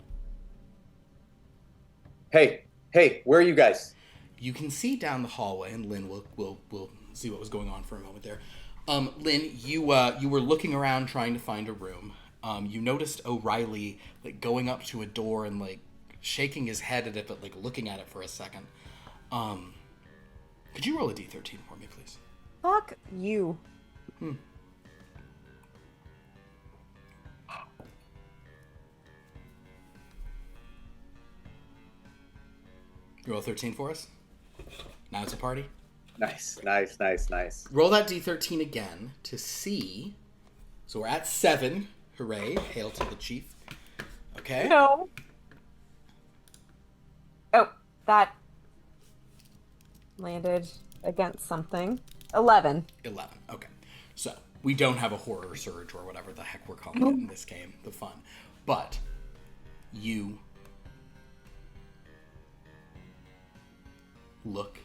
Hey, where are you guys? You can see down the hallway, and Lynn will see what was going on for a moment there. Lynn, you were looking around trying to find a room. You noticed O'Reilly like going up to a door and like shaking his head at it, but like looking at it for a second. Could you roll a d13 for me, please? Fuck you. You roll a 13 for us? Now it's a party? Nice. Roll that d13 again to see. So we're at 7. Hooray. Hail to the chief. Okay. No. Oh, that landed against something. 11. 11. Okay. So we don't have a horror surge or whatever the heck we're calling it in this game. The fun. But you look.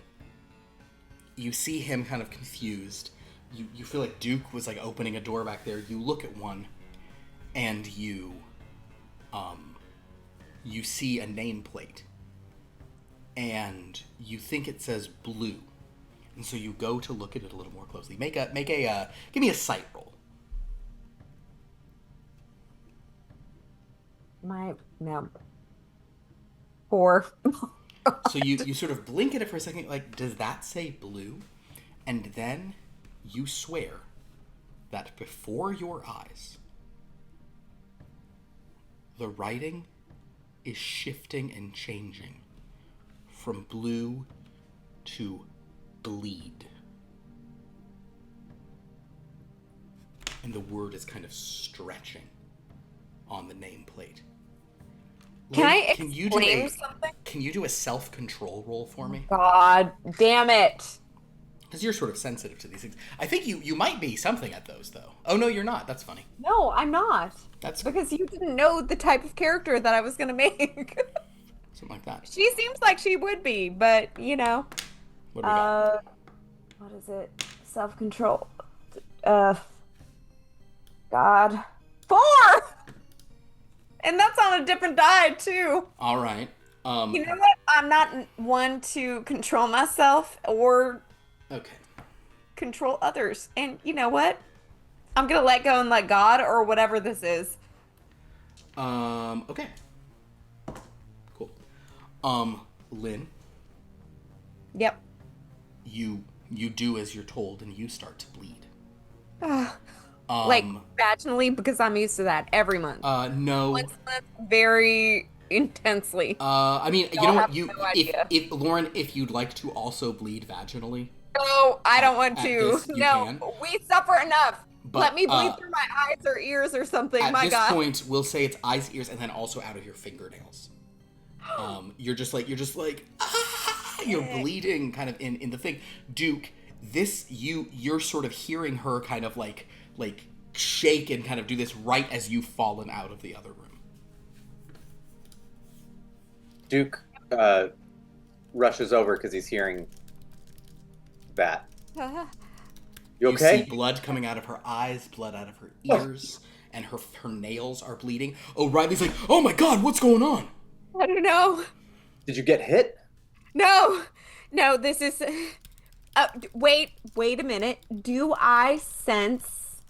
You see him kind of confused. You feel like Duke was like opening a door back there. You look at one, and you see a nameplate, and you think it says blue, and so you go to look at it a little more closely. Give me a sight roll. No. 4. So you sort of blink at it for a second, like, does that say blue? And then you swear that before your eyes, the writing is shifting and changing from blue to bleed. And the word is kind of stretching on the nameplate. Can Lynn, I explain something? Can you do a self-control roll for me? God damn it. Because you're sort of sensitive to these things. I think you might be something at those, though. Oh, no, you're not. That's funny. No, I'm not. That's Because you didn't know the type of character that I was going to make. something like that. She seems like she would be, but, you know. What do we got? What is it? Self-control. God. 4! And that's on a different die, too. All right. You know what? I'm not one to control myself or Okay. control others. And you know what? I'm going to let go and let God or whatever this is. Okay. Cool. Lynn, Yep. you do as you're told, and you start to bleed. Like vaginally, because I'm used to that every month. No. Once a month, very intensely. I mean, you Y'all know what? have You, no idea. if Lauren, if you'd like to also bleed vaginally, No, I don't want at to. this, you No, can. we suffer enough. But, Let me bleed through my eyes or ears or something. at My this God. point, we'll say it's eyes, ears, and then also out of your fingernails. You're just like you're bleeding kind of in the thing. Duke, you're sort of hearing her kind of like shake and kind of do this right as you've fallen out of the other room. Duke rushes over because he's hearing that. You okay? You see blood coming out of her eyes, blood out of her ears, and her nails are bleeding. O'Reilly's like, "Oh my God, what's going on?" I don't know. Did you get hit? No, this is. Wait a minute. Do I sense?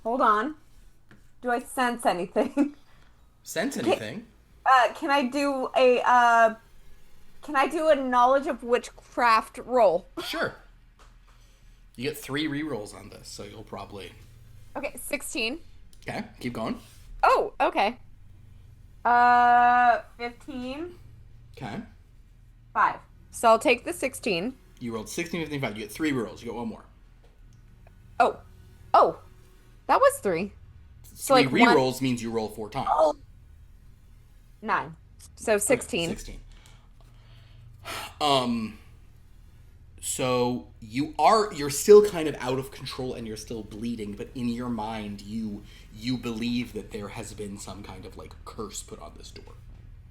Hold on. Do I sense anything? Sense anything? Can I do a knowledge of witchcraft roll? Sure. You get 3 rerolls on this, so you'll probably. Okay, 16. Okay, keep going. Oh, okay. 15. Okay. 5. So I'll take the 16. You rolled 16, 15, 5. You get 3 rerolls. You get one more. Oh. Oh. That was 3. So 3 like one... rerolls means you roll 4 times. Oh. 9. So 16. Okay, 16. So you're still kind of out of control and you're still bleeding, but in your mind you believe that there has been some kind of like curse put on this door.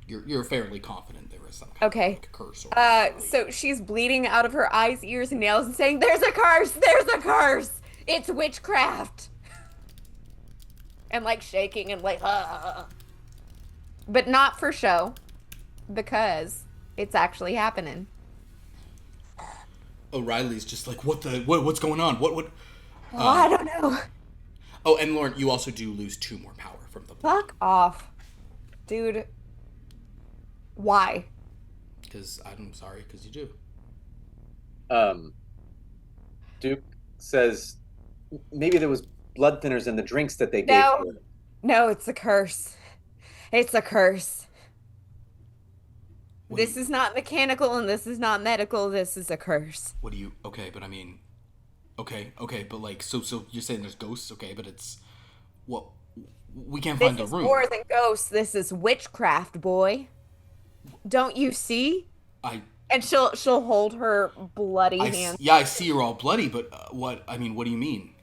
You're fairly confident there is some kind of like curse. So she's bleeding out of her eyes, ears, and nails and saying, "There's a curse! There's a curse! It's witchcraft!" And like shaking and like, but not for show, because it's actually happening. O'Reilly's just like, what's going on? What? I don't know. Oh, and Lauren, you also do lose 2 more power from the blood. Fuck off, dude. Why? Because I'm sorry, because you do. Duke says maybe there was blood thinners in the drinks that they gave her. No, it's a curse. It's a curse. This is not mechanical and this is not medical. This is a curse. What do you... Okay, but I mean... Okay, but like, so you're saying there's ghosts, okay, but it's... Well, we can't find the room. This is more than ghosts. This is witchcraft, boy. Don't you see? And she'll hold her bloody hand. Yeah, I see you're all bloody, but what do you mean?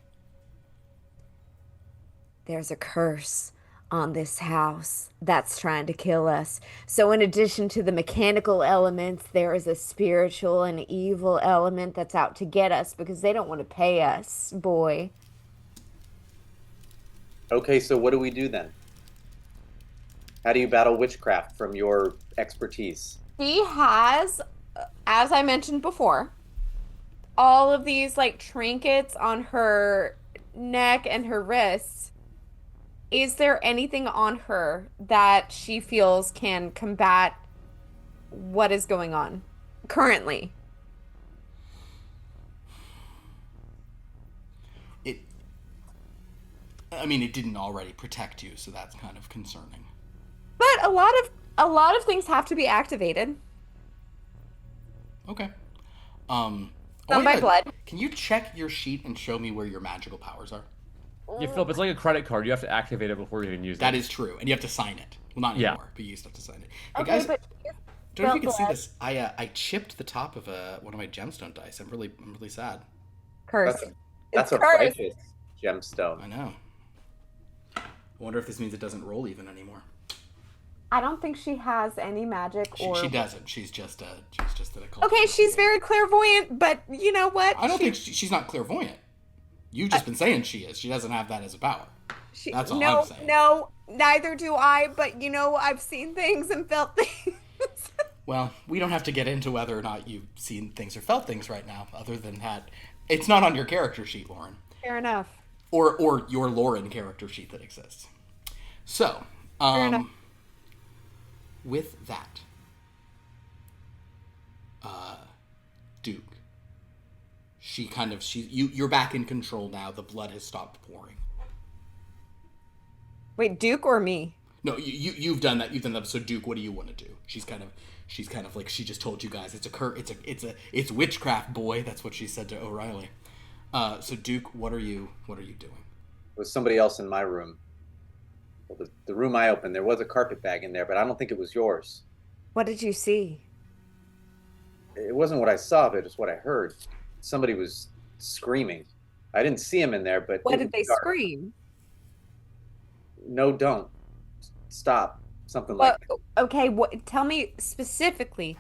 There's a curse on this house that's trying to kill us. So in addition to the mechanical elements, there is a spiritual and evil element that's out to get us because they don't want to pay us, boy. Okay, so what do we do then? How do you battle witchcraft from your expertise? She has, as I mentioned before, all of these like trinkets on her neck and her wrists. Is there anything on her that she feels can combat what is going on currently? It didn't already protect you, so that's kind of concerning. But a lot of things have to be activated. Okay. Some by blood. Can you check your sheet and show me where your magical powers are? Yeah, Philip, it's like a credit card. You have to activate it before you can use it. That is true, and you have to sign it. Well, not anymore, but you used to have to sign it. Hey, Okay, guys, but don't know if you can see this. I chipped the top of one of my gemstone dice. I'm really sad. Curse. That's a curse. precious gemstone. I know. I wonder if this means it doesn't roll even anymore. I don't think she has any magic She doesn't. She's just an occult. Okay, she's very clairvoyant, but you know what? I don't think she's not clairvoyant. You've just been saying she is. She doesn't have that as a power. That's all I'm saying. No, neither do I, but I've seen things and felt things. Well, we don't have to get into whether or not you've seen things or felt things right now, other than that. It's not on your character sheet, Lauren. Fair enough. Or your Lauren character sheet that exists. So, Fair enough. With that, Duke, you're back in control now. The blood has stopped pouring. Wait, Duke or me? No, you've done that. You've done that. So Duke, what do you want to do? She's kind of like, she just told you guys it's witchcraft, boy. That's what she said to O'Reilly. So Duke, what are you doing? There was somebody else in my room. Well, the room I opened, there was a carpet bag in there, but I don't think it was yours. What did you see? It wasn't what I saw, but it was what I heard. Somebody was screaming. I didn't see him in there, but... What did they scream? No, don't. Stop. Something like that. Okay, tell me specifically.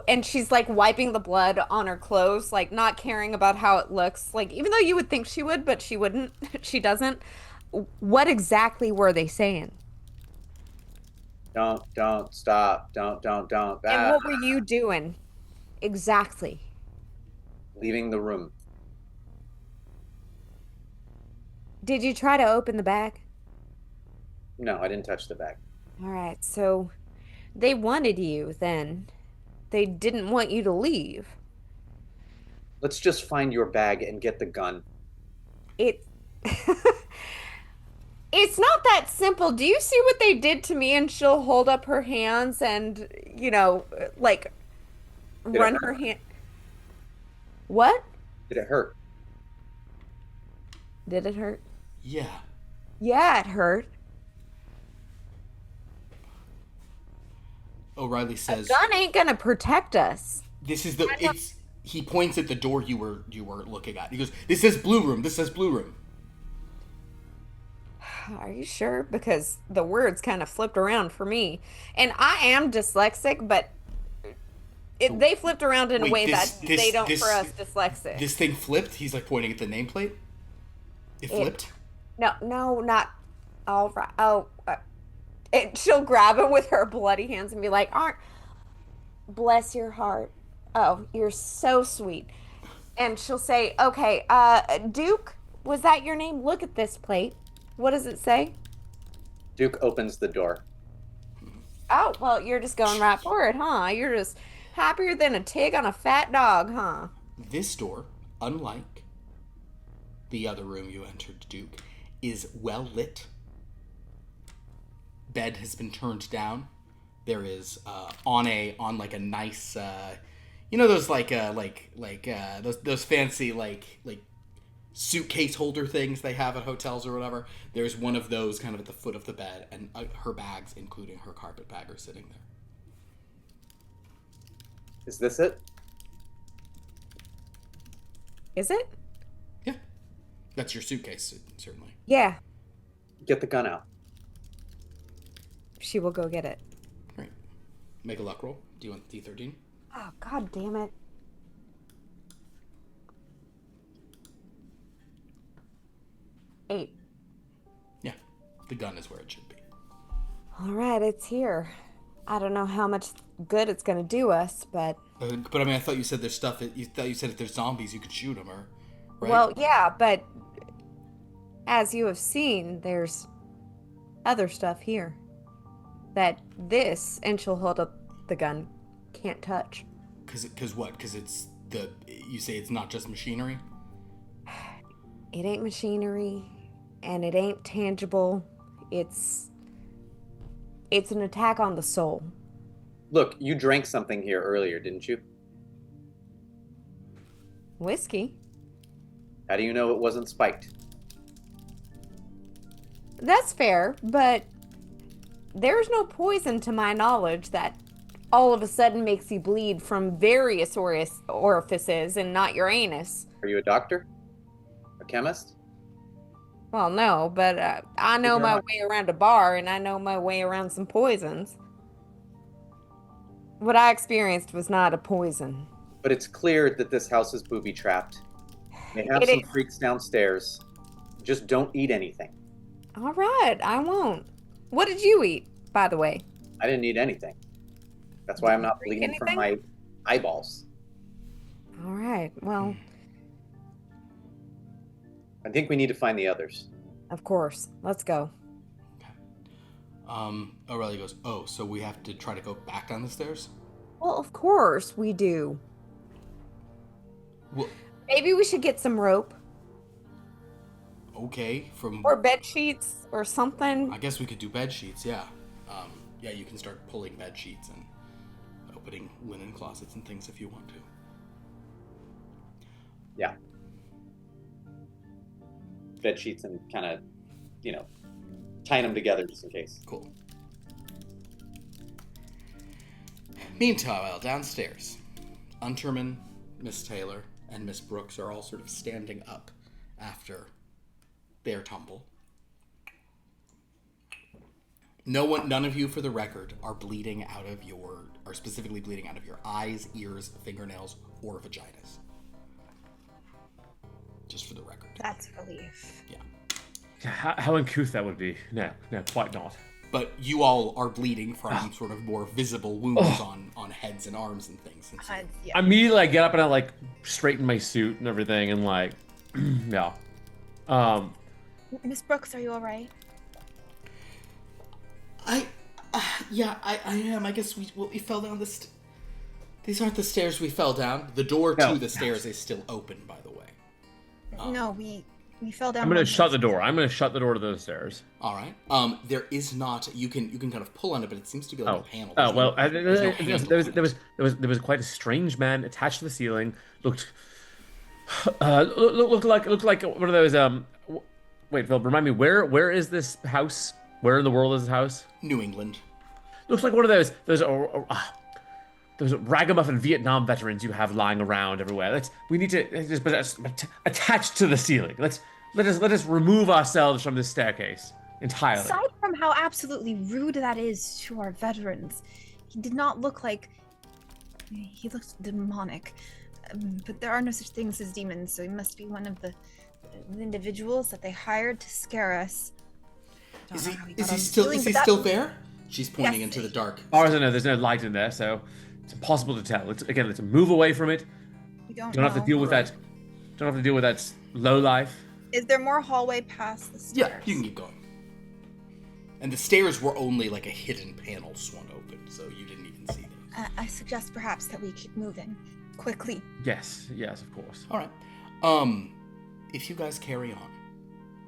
And she's like wiping the blood on her clothes, like not caring about how it looks. Like, even though you would think she would, but she wouldn't. She doesn't. What exactly were they saying? Don't, stop, don't. And what were you doing? Exactly. Leaving the room. Did you try to open the bag? No, I didn't touch the bag. All right, so they wanted you then. They didn't want you to leave. Let's just find your bag and get the gun. It's not that simple. Do you see what they did to me? And she'll hold up her hands and, like Did it run hurt? her hand. What? Did it hurt? Did it hurt? Yeah. Yeah, it hurt. O'Reilly A says, gun ain't gonna protect us. "This is the." It's. He points at the door you were looking at. He goes, "This says blue room. This says blue room." Are you sure? Because the words kind of flipped around for me. And I am dyslexic, but they flipped around in a Wait, way this- that this- they don't this- for us dyslexic. This thing flipped. He's like pointing at the nameplate. It flipped. No, not all right. Oh, she'll grab him with her bloody hands and be like, "Aren't bless your heart. Oh, you're so sweet." And she'll say, "Okay, Duke, was that your name? Look at this plate. What does it say?" Duke opens the door. Oh, well, you're just going right for it, huh? You're just happier than a pig on a fat dog, huh? This door, unlike the other room you entered, Duke, is well lit. Bed has been turned down. There is on like a nice those those fancy like suitcase holder things they have at hotels or whatever. There's one of those kind of at the foot of the bed, and her bags, including her carpet bag, are sitting there. Is this it? Is it? Yeah, that's your suitcase, certainly. Yeah. Get the gun out. She will go get it. Right. Make a luck roll. Do you want D13? Oh, God damn it. Eight. Yeah, the gun is where it should be. All right, it's here. I don't know how much good it's going to do us, but... But I mean, I thought you said there's stuff that you said if there's zombies, you could shoot them, or right? Well, yeah, but as you have seen, there's other stuff here that this, and she'll hold up the gun, can't touch. Cause what? Cause it's you say it's not just machinery. It ain't machinery, and it ain't tangible. It's an attack on the soul. Look, you drank something here earlier, didn't you? Whiskey? How do you know it wasn't spiked? That's fair, but there's no poison to my knowledge that all of a sudden makes you bleed from various orifices and not your anus. Are you a doctor? A chemist? Well, no, but I know You're my not. way around a bar, and I know my way around some poisons. What I experienced was not a poison. But it's clear that this house is booby-trapped. They have It some is. freaks downstairs. Just don't eat anything. All right, I won't. What did you eat, by the way? I didn't eat anything. That's why I'm not Drink bleeding from anything? my eyeballs. All right, well, I think we need to find the others. of course. Let's go. Aurelia goes, "Oh, so we have to try to go back down the stairs?" Well, of course we do. Well, Maybe we should get some rope okay. or bed sheets or something. I guess we could do bed sheets. Yeah. Yeah, you can start pulling bed sheets and opening linen closets and things if you want to. Yeah. Bed sheets and kind of, tying them together just in case. Cool. Meanwhile, downstairs, Unterman, Miss Taylor, and Miss Brooks are all sort of standing up after their tumble. None of you, for the record, are specifically bleeding out of your eyes, ears, fingernails, or vaginas. Just for the record. That's relief. Yeah. How uncouth that would be. No, quite not. But you all are bleeding from sort of more visible wounds on heads and arms and things. And so, Yeah. Immediately I get up and I straighten my suit and everything and yeah. Miss Brooks, are you all right? I am. I guess we fell down these aren't the stairs we fell down. The door No. to the stairs is still open, by the way. No, we We fell down. I'm gonna one shut the place. door. I'm gonna shut the door to those stairs. All right. There is not. You can kind of pull on it, but it seems to be like a panel. Oh well. There's no handle on it. There was quite a strange man attached to the ceiling. Looked looked like one of those. Wait, Phil. Remind me. Where is this house? Where in the world is this house? New England. Looks like one of those ragamuffin Vietnam veterans you have lying around everywhere. We need to just attached to the ceiling. Let us remove ourselves from this staircase entirely. Aside from how absolutely rude that is to our veterans, he did not look like. He looked demonic. But there are no such things as demons, so he must be one of the individuals that they hired to scare us. Is he still there? She's pointing into the dark. As far as I know, there's no light in there, so it's impossible to tell. Let's move away from it. We don't have to deal with that. Don't have to deal with that low life. Is there more hallway past the stairs? Yeah, you can keep going. And the stairs were only like a hidden panel swung open, so you didn't even see them. I suggest perhaps that we keep moving quickly. Yes, of course. All right. If you guys carry on,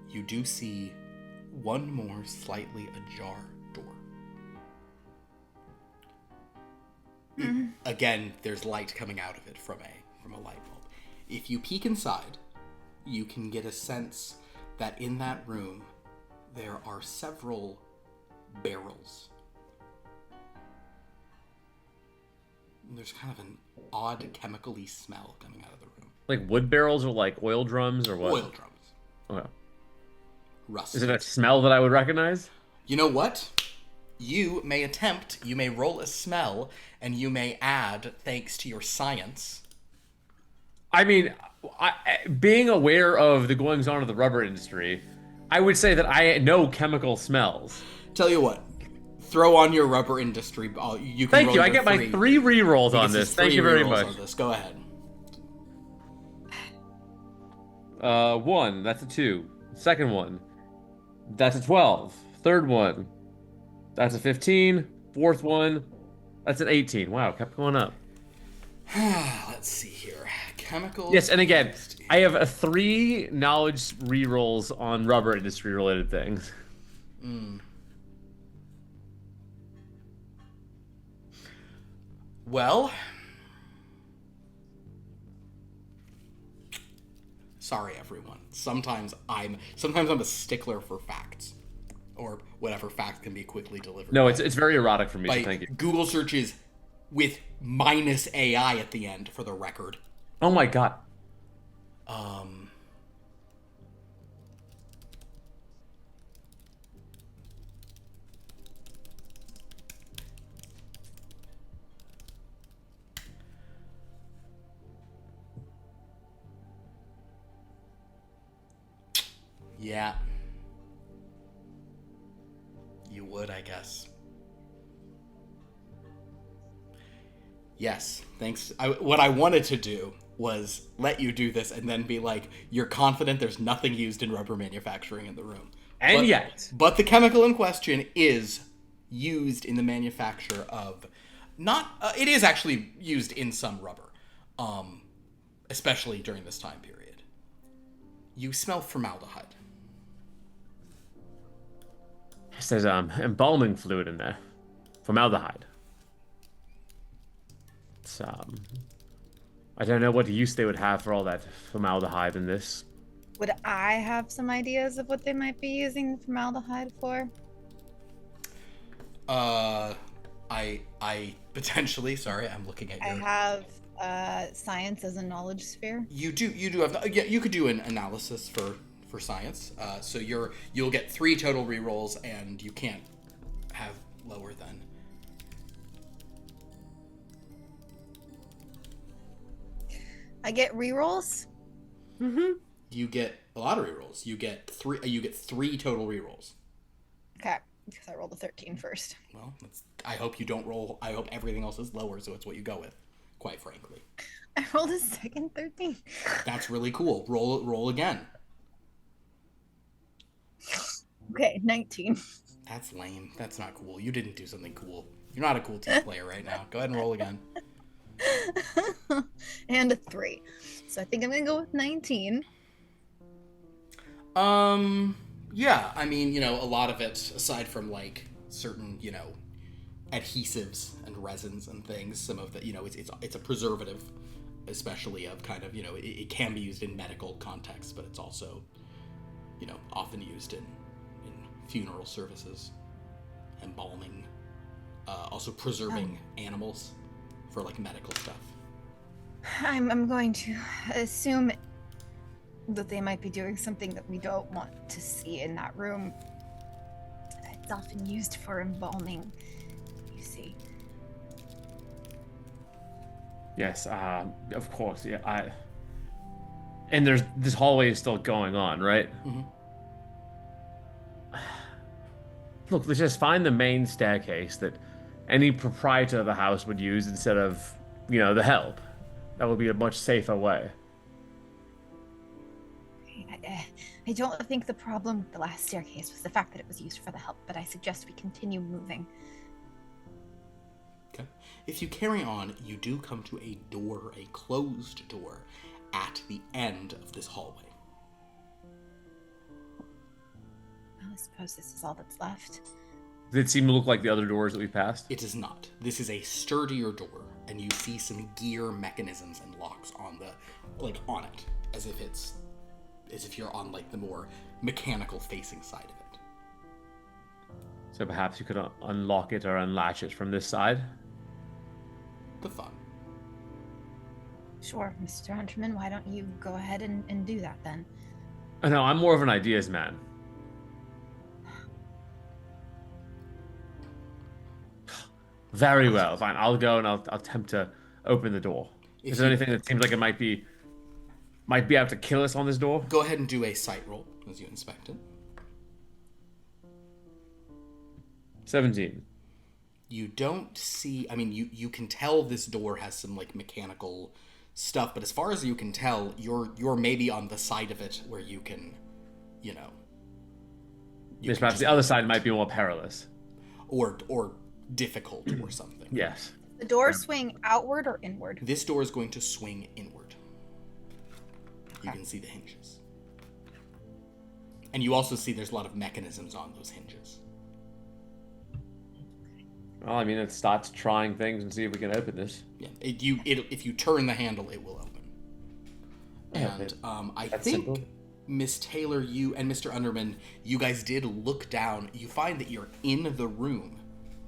you do see one more slightly ajar door. Again, there's light coming out of it from a light bulb. If you peek inside, you can get a sense that in that room there are several barrels. And there's kind of an odd chemical-y smell coming out of the room. Like wood barrels or like oil drums or what? Oil drums. Okay. Rust. Is it a smell that I would recognize? You know what? You may roll a smell, and you may add, thanks to your science. I mean, being aware of the goings-on of the rubber industry, I would say that I know chemical smells. Tell you what, throw on your rubber industry. You can. Thank you. I get my 3 re-rolls on this. Thank you very much. Go ahead. 1. That's a 2. Second one. That's a 12. Third one. That's a 15. Fourth one. That's an 18. Wow, kept going up. Let's see here. Chemicals. Yes, and again, I have 3 knowledge re-rolls on rubber industry related things. Well, sorry everyone. Sometimes I'm a stickler for facts, or whatever fact can be quickly delivered. No, it's very erotic for me. So Like thank you. Google searches with minus AI at the end, for the record. Oh my god. Yeah. You would, I guess. Yes, thanks. What I wanted to do was let you do this and then be like, you're confident there's nothing used in rubber manufacturing in the room. But the chemical in question is used in the manufacture of it is actually used in some rubber, especially during this time period. You smell formaldehyde. Yes, there's embalming fluid in there. Formaldehyde. It's, I don't know what use they would have for all that formaldehyde in this. Would I have some ideas of what they might be using the formaldehyde for? I potentially, sorry, I'm looking at your... I have science as a knowledge sphere. You do have, yeah, you could do an analysis for science. So you'll get 3 total rerolls, and you can't have lower than. I get rerolls. You get a lot of rerolls. You get 3 total rerolls. Okay, because I rolled a 13 first. Well, I hope you don't roll. I hope everything else is lower, so it's what you go with. Quite frankly, I rolled a second 13. That's really cool. Roll again. Okay, 19. That's lame. That's not cool. You didn't do something cool. You're not a cool team player right now. Go ahead and roll again. And a 3. So I think I'm gonna go with 19. Yeah, I mean, a lot of it, aside from, like, certain, adhesives and resins and things, some of the, it's a preservative, especially of kind of, it can be used in medical contexts, but it's also, often used in funeral services, embalming, also preserving animals for, like, medical stuff. I'm going to assume that they might be doing something that we don't want to see in that room. It's often used for embalming, you see. Yes, of course. Yeah, and this hallway is still going on, right? Mm-hmm. Look, let's just find the main staircase that any proprietor of the house would use instead of, the help. That would be a much safer way. I don't think the problem with the last staircase was the fact that it was used for the help, but I suggest we continue moving. Okay. If you carry on, you do come to a door, a closed door, at the end of this hallway. Well, I suppose this is all that's left. Did it seem to look like the other doors that we passed? It is not. This is a sturdier door, and you see some gear mechanisms and locks on it, as if you're on, like, the more mechanical facing side of it. So perhaps you could unlock it or unlatch it from this side? The thought. Sure, Mr. Hunterman, why don't you go ahead and do that then? Oh, no, I'm more of an ideas man. Very well, fine. I'll go and I'll attempt to open the door. Is there anything that seems like it might be out to kill us on this door? Go ahead and do a sight roll as you inspect it. 17. You don't see... I mean, you can tell this door has some, like, mechanical stuff, but as far as you can tell, you're maybe on the side of it where you can, Yes, perhaps the other side might be more perilous. Or difficult or something. Yes. The door swing outward or inward? This door is going to swing inward. You can see the hinges. And you also see there's a lot of mechanisms on those hinges. Well, I mean, let's start trying things and see if we can open this. Yeah, if you turn the handle, it will open. And I think, simple. Miss Taylor, you and Mr. Underman, you guys did look down. You find that you're in the room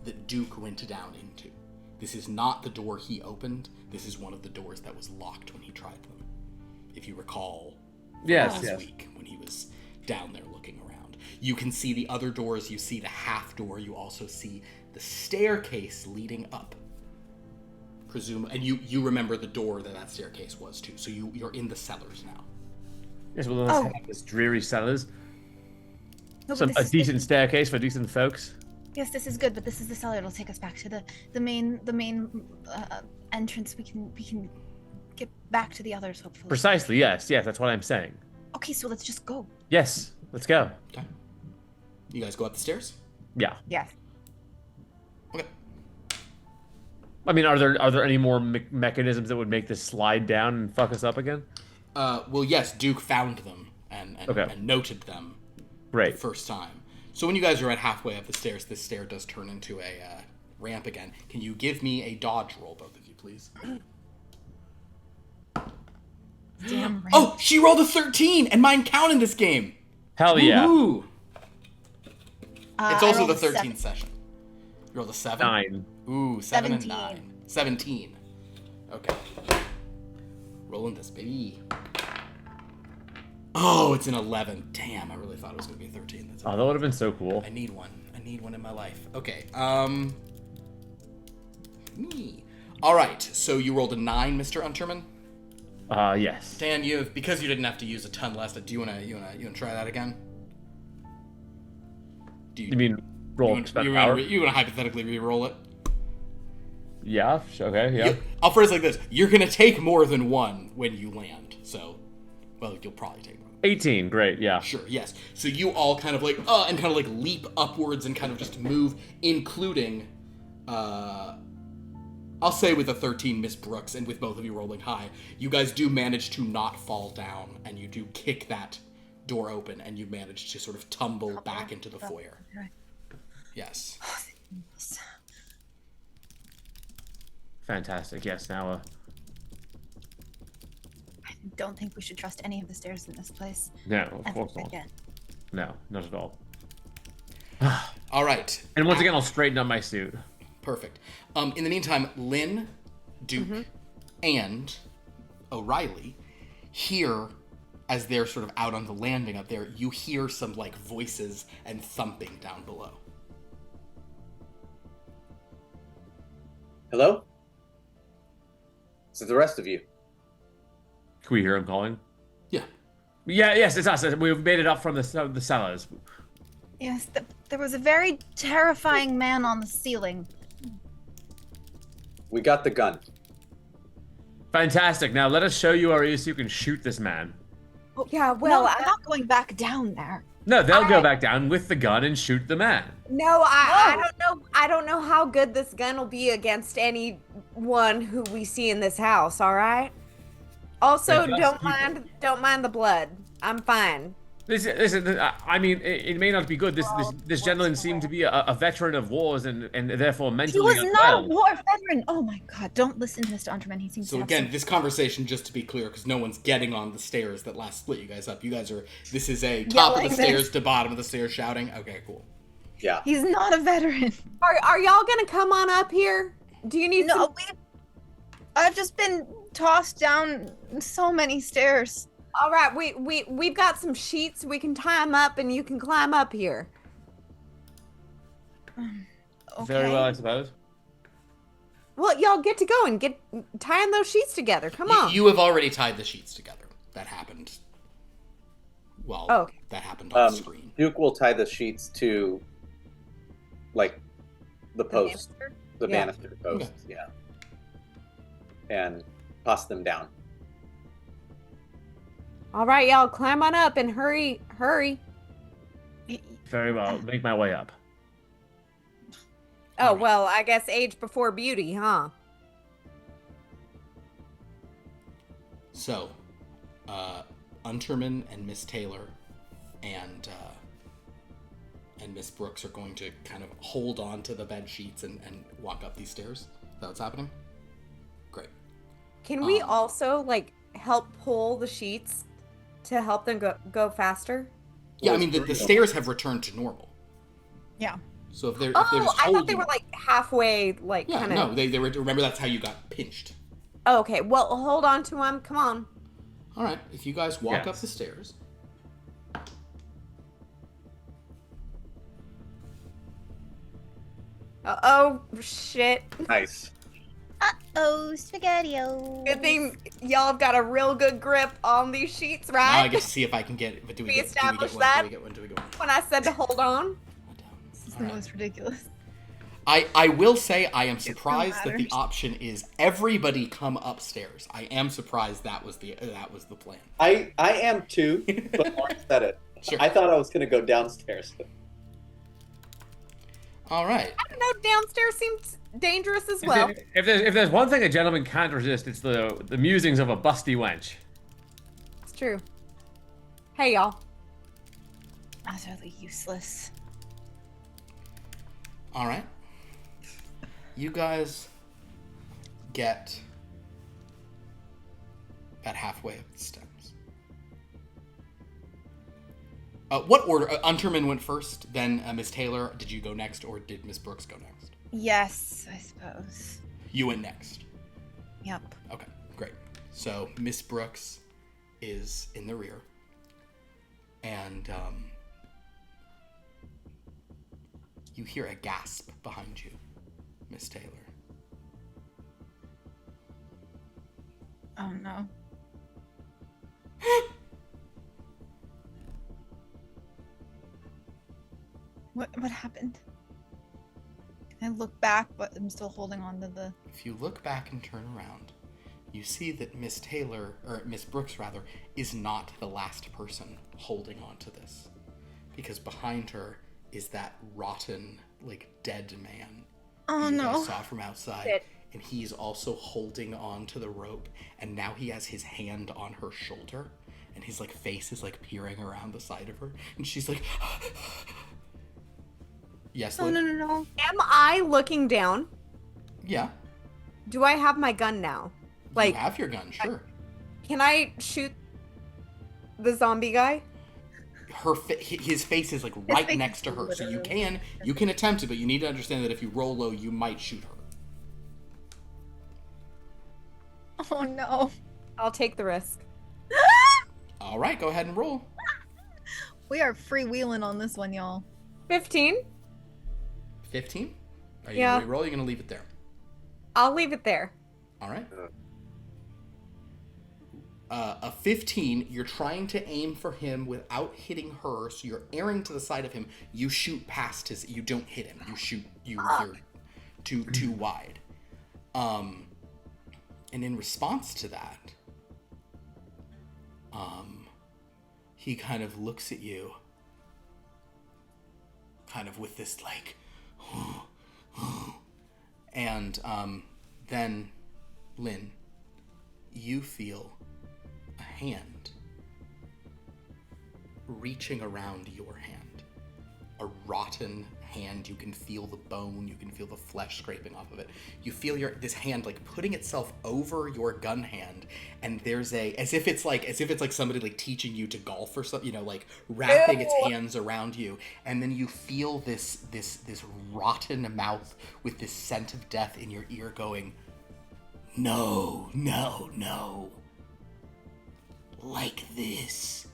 that Duke went down into. This is not the door he opened. This is one of the doors that was locked when he tried them. If you recall, last week when he was down there looking around. You can see the other doors. You see the half door. You also see the staircase leading up. And you remember the door that staircase was too. So you're in the cellars now. Yes, well, let's have this dreary cellars. No, A decent staircase for decent folks. Yes, this is good, but this is the cellar. It'll take us back to the main entrance. We can get back to the others, hopefully. Precisely, yes, that's what I'm saying. Okay, so let's just go. Yes, let's go. Okay. You guys go up the stairs? Yeah. Yes. Okay. I mean, are there any more mechanisms that would make this slide down and fuck us up again? Well, yes, Duke found them and noted them Right. the first time. So when you guys are at halfway up the stairs, this stair does turn into a ramp again. Can you give me a dodge roll, both of you, please? Damn right. Oh, she rolled a 13, and mine count in this game. Hell yeah. Woo-hoo. It's I also rolled the a 13th 7. session. You rolled a 7? 9. Ooh, 7 and 17. 9. 17. Okay. Rolling this, baby. Oh, it's an 11. Damn, I really thought it was going to be a 13. That's Oh, that would have been so cool. I need one. I need one in my life. Okay. Me. All right. So you rolled a 9, Mr. Unterman. Yes. Dan, because you didn't have to use a ton less. Do you wanna try that again? You mean roll expend power? You wanna hypothetically re-roll it? Yeah. Okay. Yeah. I'll phrase it like this: you're gonna take more than one when you land. So, well, you'll probably take more. 18. Great. Yeah. Sure, yes. So you all kind of and kind of leap upwards and kind of just move, including, I'll say with a 13, Miss Brooks, and with both of you rolling high, you guys do manage to not fall down, and you do kick that door open, and you manage to sort of tumble back into the foyer. Okay. Yes. Fantastic. Yes. Now, I don't think we should trust any of the stairs in this place. no, of ever course not. again. No, not at all. All right. And once again, I'll straighten up my suit. Perfect. In the meantime, Lynn, Duke, and O'Reilly hear, as they're sort of out on the landing up there, you hear some, like, voices and thumping down below. Hello? This is the rest of you. Can we hear him calling? Yeah. Yeah, yes, it's us. We've made it up from the cellars. Yes, there was a very terrifying man on the ceiling. We got the gun. Fantastic. Now let us show you our ears so you can shoot this man. Yeah, well, no, I'm not going back down there. No, they'll go back down with the gun and shoot the man. I don't know. I don't know how good this gun will be against anyone who we see in this house. All right. Also, They're just people. don't mind the blood. I'm fine. Listen, I mean, it may not be good. This gentleman seemed to be a veteran of wars and therefore He mentally was not a unwell. war veteran. Oh my god, don't listen to Mr. Unterman. He seems So to have again, some- this conversation, just to be clear, because no one's getting on the stairs that last split you guys up. You guys are, this is a top of the Yelling stairs this. to bottom of the stairs shouting. Okay, cool. Yeah. He's not a veteran. Are y'all gonna come on up here? Do you need No, some? I've just been tossed down so many stairs. All right, we've got some sheets. We can tie them up, and you can climb up here. Okay. Very well, I suppose. Well, y'all get to go and get tying those sheets together. Come on. You have already tied the sheets together. That happened. Well, Oh, okay. that happened on screen. Duke will tie the sheets to, like, the post. The Yeah. banister posts, yeah. And toss them down. All right, y'all climb on up and hurry. Very well. Make my way up. Oh, All right. well, I guess age before beauty, huh? So, Unterman and Miss Taylor and Miss Brooks are going to kind of hold on to the bed sheets and walk up these stairs. Is that what's happening? Great. Can we also, like, help pull the sheets to help them go faster? Yeah, I mean, the stairs have returned to normal. Yeah. So if they're Oh, if they're just I thought they holding- were, like, halfway, like, yeah, kind of... no, they were, remember that's how you got pinched. Oh, okay, well, hold on to them. Come on. All right, if you guys walk Yes. up the stairs. Oh, shit. Nice. Oh, spaghetti-o. Good thing y'all have got a real good grip on these sheets, Now I right? get to see if I can get. But do we We get? established Do that? we get one? Do we get one? When I said to hold on. This is All the right. most ridiculous. I will say I am surprised that the matters. option is everybody come upstairs. I am surprised that was the plan. I am too, but Mark said it. Sure. I thought I was gonna go downstairs. All right. I don't know, downstairs seems dangerous as well. If there's one thing a gentleman can't resist, it's the musings of a busty wench. It's true. Hey, y'all. Utterly useless. All right. You guys get about halfway up the steps. What order? Unterman went first, then Miss Taylor. Did you go next, or did Miss Brooks go next? Yes, I suppose. You went next. Yep. Okay, great. So Miss Brooks is in the rear, and you hear a gasp behind you, Miss Taylor. Oh no. What happened? Can I look back, but I'm still holding on to the... If you look back and turn around, you see that Miss Taylor, or Miss Brooks rather, is not the last person holding on to this. Because behind her is that rotten, like, dead man Oh you no. guys saw from outside. Shit. And he's also holding on to the rope, and now he has his hand on her shoulder, and his like face is like peering around the side of her, and she's like, "Yes, Oh, Lynn? no. Am I looking down? Yeah, Do I have my gun now? Like, you have your gun, sure." can I shoot the zombie guy? His face is like His right face next is to her, so you literally- can attempt it, but you need to understand that if you roll low, you might shoot her. Oh, no. I'll take the risk. All right, go ahead and roll. We are freewheeling on this one, y'all. 15. 15. Are you Yeah. gonna re-roll? Or are you gonna leave it there? I'll leave it there. All right. A 15, you're trying to aim for him without hitting her, so you're airing to the side of him. You shoot past his. You don't hit him. You shoot. You're too wide. And in response to that, he kind of looks at you, kind of with this like, and then, Lynn, you feel a hand reaching around your hand. A rotten hand. You can feel the bone, you can feel the flesh scraping off of it. You feel this hand like putting itself over your gun hand, and there's as if it's like somebody like teaching you to golf or something, like wrapping its hands around you, and then you feel this rotten mouth with this scent of death in your ear going, "No, no, no. Like this.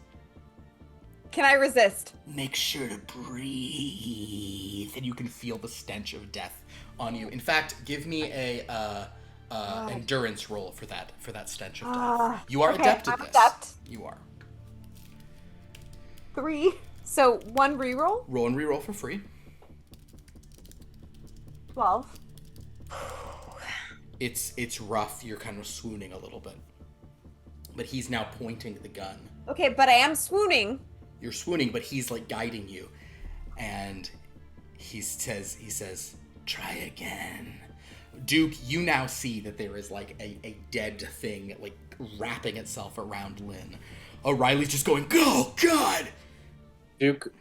Can I resist? Make sure to breathe." And you can feel the stench of death on you. In fact, give me a endurance roll for that stench of death. You are okay, adept at I'm this. adept. You are. 3. So 1 reroll. Roll and reroll for free. 12. It's rough. You're kind of swooning a little bit. But he's now pointing the gun. Okay, but I am swooning. You're swooning, but he's like guiding you. And he says, "Try again." Duke, you now see that there is like a dead thing like wrapping itself around Lynn. O'Reilly's just going, "Oh, God!" Duke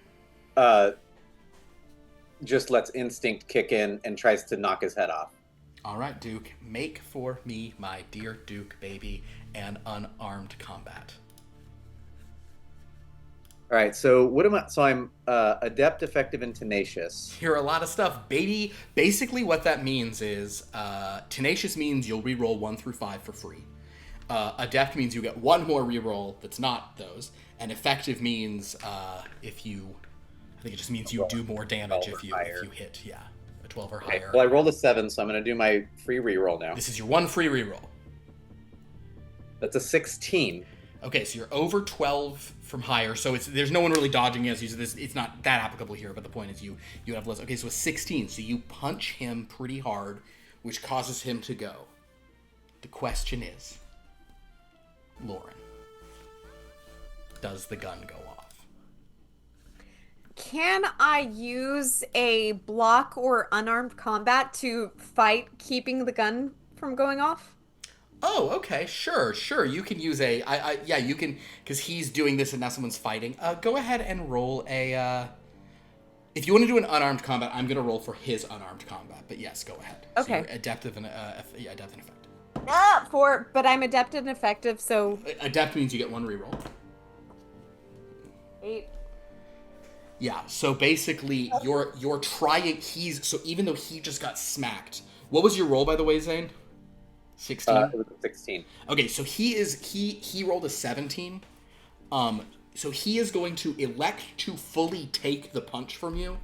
just lets instinct kick in and tries to knock his head off. All right, Duke, make for me, my dear Duke baby, an unarmed combat. All right, so what am I? So I'm adept, effective, and tenacious. Here are a lot of stuff, baby. Basically, what that means is tenacious means you'll re-roll 1 through 5 for free. Adept means you get one more re-roll that's not those, and effective means I think it just means you do more damage if you hit, a 12 or higher. Well, I rolled a 7, so I'm going to do my free re-roll now. This is your one free re-roll. That's a 16. Okay, so you're over 12 from higher, so there's no one really dodging you. It's not that applicable here, but the point is you have less. Okay, so a 16, so you punch him pretty hard, which causes him to go. The question is, Lauren, does the gun go off? Can I use a block or unarmed combat to fight keeping the gun from going off? Oh, okay, sure. You can use you can, because he's doing this and now someone's fighting. Go ahead and roll a, if you want to do an unarmed combat, I'm going to roll for his unarmed combat, but yes, go ahead. Okay. So you're adept and effective. But I'm adept and effective, so... Adept means you get one reroll. 8. Yeah, so basically, you're trying, so even though he just got smacked, what was your roll, by the way, Zane? 16? It was a 16. Okay, so he rolled a 17. So he is going to elect to fully take the punch from you.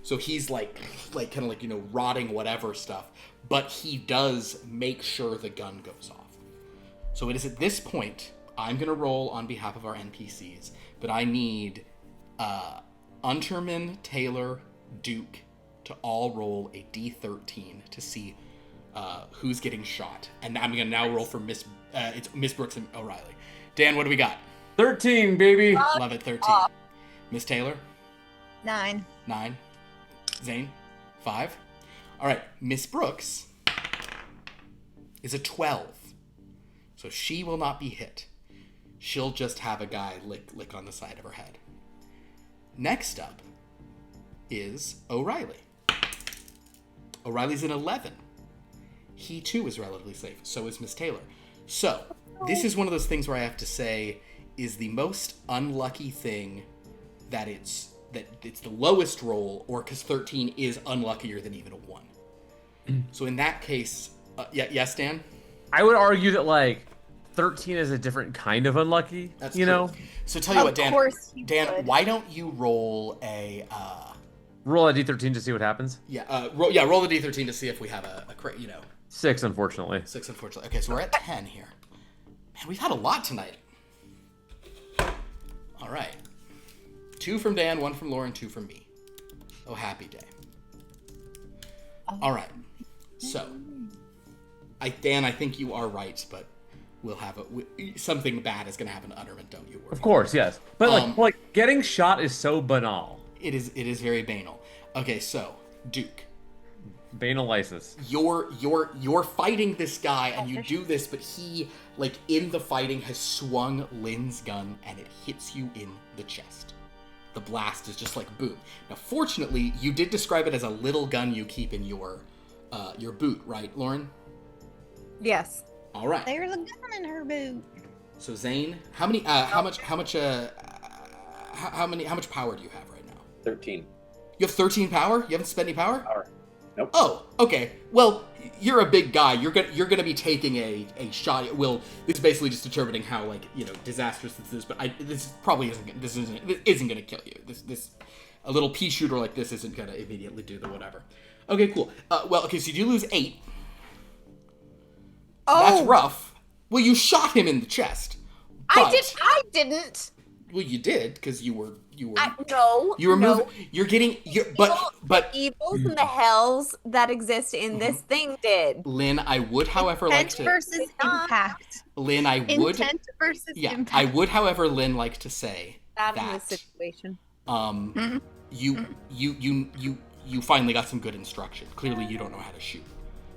So he's like kind of like, rotting whatever stuff, but he does make sure the gun goes off. So it is at this point, I'm going to roll on behalf of our NPCs, but I need Unterman, Taylor, Duke to all roll a D13 to see who's getting shot. And I'm going to now roll for Miss Brooks and O'Reilly. Dan, what do we got? 13, baby. Love it, 13. Miss Taylor? 9. 9. Zane? 5. All right, Miss Brooks is a 12. So she will not be hit. she'll just have a guy lick on the side of her head. Next up is O'Reilly. O'Reilly's an 11. He too is relatively safe. So is Miss Taylor. So this is one of those things where I have to say is the most unlucky thing that it's the lowest roll, or because 13 is unluckier than even a 1. So in that case, yes, Dan? I would argue that, like, 13 is a different kind of unlucky, That's you true. know? So tell you what, Dan. Of course you Dan, would. why don't you roll a Roll a d13 to see what happens. roll the d13 to see if we have a 6, unfortunately. 6, unfortunately. Okay, so we're at 10 here. Man, we've had a lot tonight. All right. 2 from Dan, 1 from Lauren, 2 from me. Oh, happy day. All right. So, Dan, I think you are right, but we'll have something bad is going to happen to Utterman, don't you worry. Of course, yes. But, like, getting shot is so banal. It is very banal. Okay, so, Duke. Banalisis. You're fighting this guy, and you do this, but he, like, in the fighting, has swung Lynn's gun, and it hits you in the chest. The blast is just like boom. Now, fortunately, you did describe it as a little gun you keep in your boot, right, Lauren? Yes. All right. There's a gun in her boot. So Zane, how much power do you have right now? 13 You have 13 power? You haven't spent any power? power. Nope. Oh, okay. Well, you're a big guy. You're gonna be taking a shot. Well, this is basically just determining how, like, disastrous this is. But this probably isn't gonna kill you. This a little pea shooter like this isn't gonna immediately do the whatever. Okay, cool. Okay, so you do lose 8. Oh, That's rough. Well, you shot him in the chest. I didn't. Well, you did because you were. No. You were no. moving. You're getting. But Evils and the hells that exist in this thing did. Lynn, I would, however, like Intent to. versus impact. Lynn, I would. Intent versus Yeah, impact. I would, however, Lynn, like to say That in that this situation. you finally got some good instruction. Clearly, you don't know how to shoot,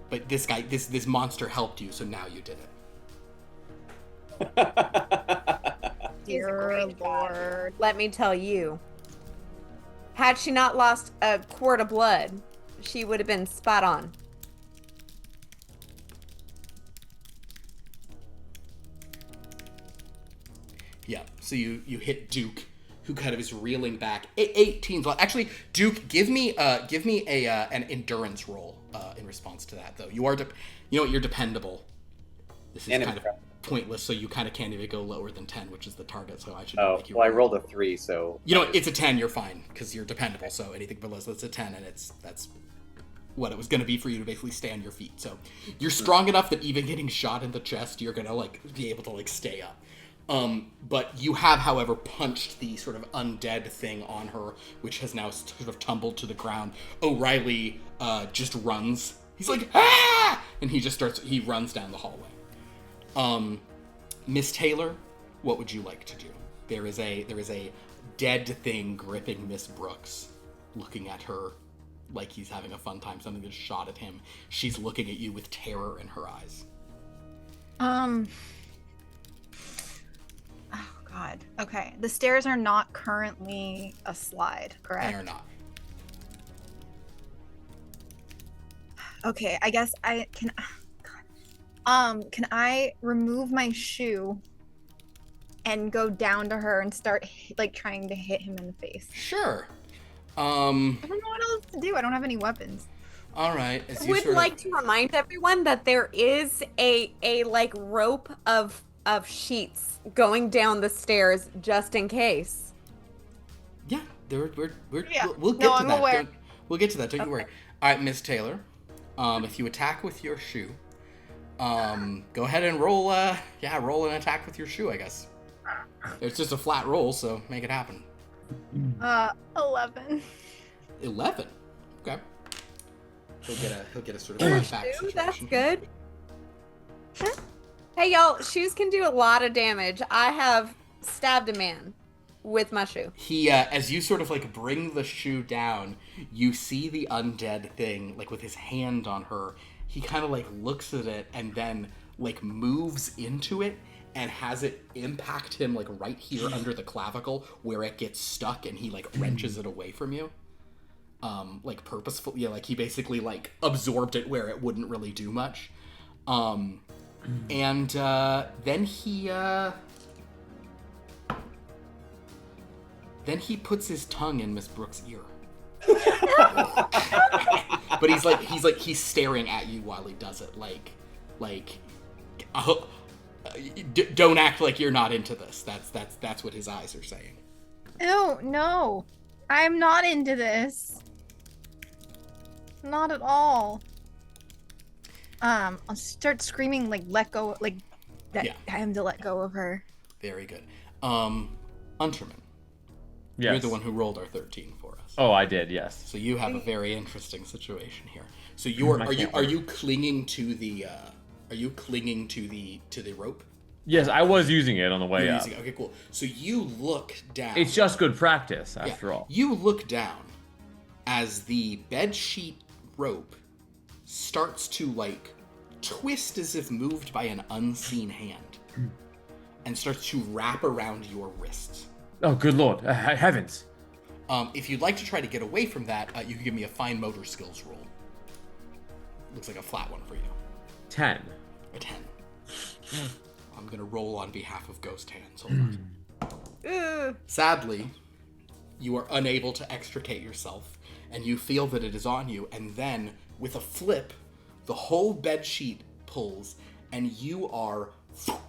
but this guy, this monster helped you, so now you did it. Dear Lord, let me tell you. Had she not lost a quart of blood, she would have been spot on. Yeah. So you hit Duke, who kind of is reeling back. 18. Actually, Duke, give me an endurance roll in response to that, though. You're dependable. This is And kind of pointless, so you kind of can't even go lower than 10, which is the target. So I should. Oh, make you well, I rolled a 3, so it's a 10. You're fine because you're dependable. So anything below that's a 10, and that's what it was going to be for you to basically stay on your feet. So you're strong enough that even getting shot in the chest, you're gonna be able to stay up. But you have, however, punched the sort of undead thing on her, which has now sort of tumbled to the ground. O'Reilly just runs. He's like, ah! And he runs down the hallway. Miss Taylor, what would you like to do? There is a dead thing gripping Miss Brooks, looking at her like he's having a fun time. Something just shot at him. She's looking at you with terror in her eyes. Oh God. Okay. The stairs are not currently a slide, correct? They are not. Okay, I guess I can. Can I remove my shoe and go down to her and start trying to hit him in the face? Sure. I don't know what else to do. I don't have any weapons. All right. I would like to remind everyone that there is a rope of sheets going down the stairs just in case. Yeah, we'll get No, to I'm that. aware. We'll get to that. Don't you worry. All right, Miss Taylor. If you attack with your shoe, go ahead and roll. Roll an attack with your shoe. I guess it's just a flat roll, so make it happen. 11. 11. Okay. He'll get a sort of flat back Shoe, situation. that's good. Hey y'all, shoes can do a lot of damage. I have stabbed a man with my shoe. He, as you sort of bring the shoe down, you see the undead thing, with his hand on her. He kind of looks at it and then moves into it, and has it impact him like right here under the clavicle where it gets stuck, and he like wrenches it away from you. Like purposefully, yeah, like he basically like absorbed it where it wouldn't really do much. And then he puts his tongue in Miss Brooks' ear. But he's staring at you while he does it, don't act like you're not into this. That's what his eyes are saying. Ew, no. I'm not into this. Not at all. I'll start screaming, like, let go, like, that Yeah. I am to let go of her. Very good. Unterman, Yes. you're the one who rolled our 13 for us. Oh, I did. Yes. So you have a very interesting situation here. So are you clinging to the rope? Yes, I was using it on the way You're up. using it. Okay, cool. So you look down. It's just good practice, after all. You look down as the bedsheet rope starts to like twist as if moved by an unseen hand, and starts to wrap around your wrists. Oh, good lord, heavens! If you'd like to try to get away from that, you can give me a fine motor skills roll. Looks like a flat one for you. 10. A 10. I'm gonna roll on behalf of Ghost Hands. Hold on. Sadly, you are unable to extricate yourself, and you feel that it is on you, and then, with a flip, the whole bedsheet pulls, and you are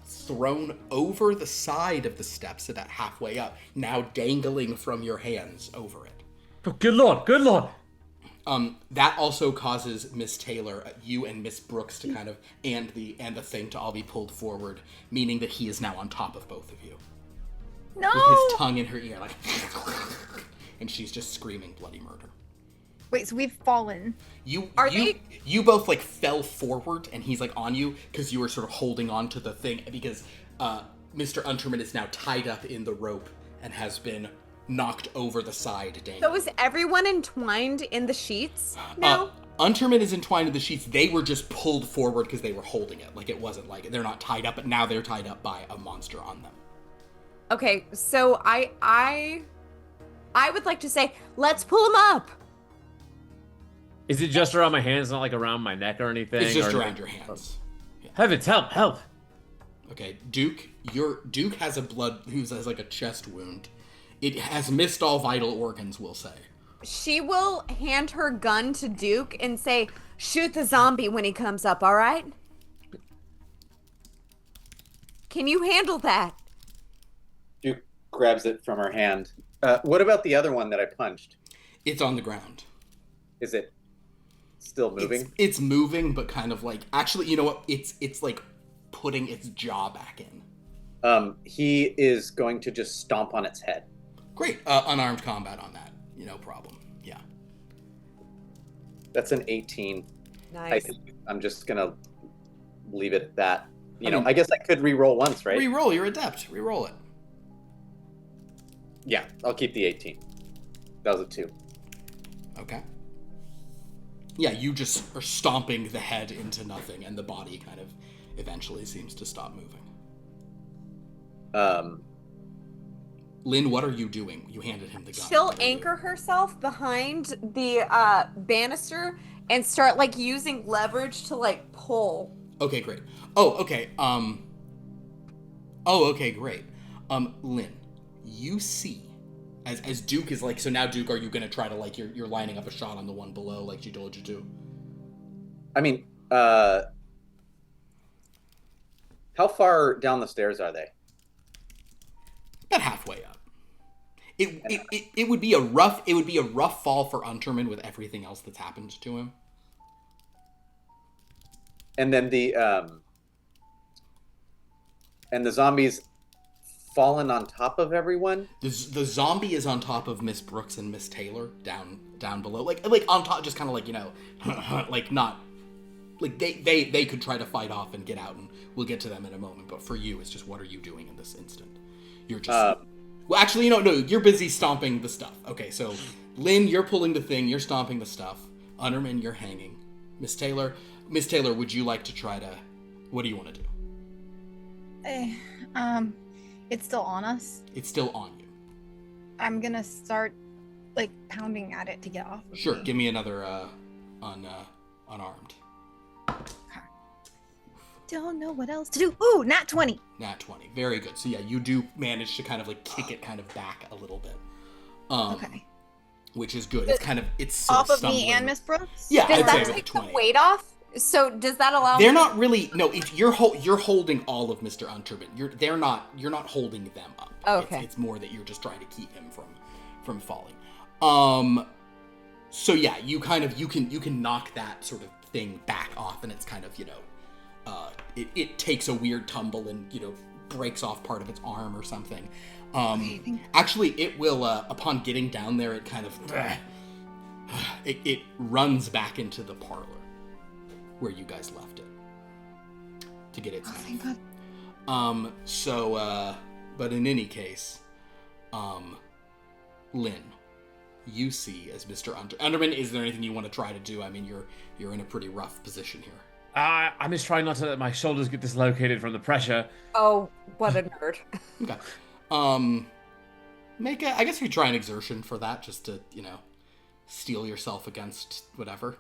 thrown over the side of the steps about halfway up, now dangling from your hands over it. Oh, good lord, good lord! That also causes Miss Taylor, you and Miss Brooks to kind of, and the thing to all be pulled forward, meaning that he is now on top of both of you. No! With his tongue in her ear, like, and she's just screaming bloody murder. Wait, so we've fallen. You both like fell forward, and he's like on you because you were sort of holding on to the thing, because Mr. Unterman is now tied up in the rope and has been knocked over the side dangling. So is everyone entwined in the sheets now? Unterman is entwined in the sheets. They were just pulled forward because they were holding it. Like, it wasn't like they're not tied up, but now they're tied up by a monster on them. Okay, so I would like to say, let's pull him up. Is it just around my hands, not like around my neck or anything? It's just or... around your hands. Yeah. Heavens, help, help! Okay, Duke has has like a chest wound. It has missed all vital organs, we'll say. She will hand her gun to Duke and say, shoot the zombie when he comes up, all right? Can you handle that? Duke grabs it from her hand. What about the other one that I punched? It's on the ground. Is it still moving? It's moving, but kind of like, actually, you know what? It's like putting its jaw back in. He is going to just stomp on its head. Great. Unarmed combat on that. No problem. Yeah. That's an 18. Nice. I think I'm just going to leave it at that. I guess I could re-roll once, right? Re-roll. You're adept. Re-roll it. Yeah, I'll keep the 18. That was a 2. Okay. Yeah, you just are stomping the head into nothing, and the body kind of eventually seems to stop moving. Lynn, what are you doing? You handed him the gun. She'll anchor herself behind the banister and start like using leverage to like pull. Okay, great. Oh, okay. Okay, great. Lynn, you see, as Duke is like, so now Duke, are you gonna try to like, you're lining up a shot on the one below like she told you to? I mean, how far down the stairs are they? About halfway up. It would be a rough fall for Unterman with everything else that's happened to him. And then the zombies fallen on top of everyone. The zombie is on top of Miss Brooks and Miss Taylor down below, like on top, just kind of like like not like they could try to fight off and get out, and we'll get to them in a moment. But for you, it's just, what are you doing in this instant? You're just well, actually, no, you're busy stomping the stuff. Okay, so Lynn, you're pulling the thing, you're stomping the stuff. Unterman, you're hanging. Miss Taylor, would you like to try to? What do you want to do? It's still on us. It's still on you. I'm gonna start like pounding at it to get off of Sure, me. give me another unarmed. Don't know what else to do. Ooh, nat 20. Nat 20. Very good. So yeah, you do manage to kind of like kick it kind of back a little bit. Okay. Which is good. It's sort Off of me stumbling. and Miss Brooks? Yeah, Does I'd say that with a take the 20. weight off? So does that allow They're me not really. No, you're holding all of Mr. Unterman. You're not holding them up. Okay. It's more that you're just trying to keep him from falling. So yeah, you can knock that sort of thing back off, and it's kind of it takes a weird tumble and breaks off part of its arm or something. Actually, it will upon getting down there, it kind of it runs back into the parlor where you guys left it to get its Oh, thank God. but in any case, Lynn, you see as Mr. Underman, is there anything you want to try to do? I mean, you're in a pretty rough position here. I'm just trying not to let my shoulders get dislocated from the pressure. Oh, what a nerd. Okay. I guess you could try an exertion for that, just to, steel yourself against whatever.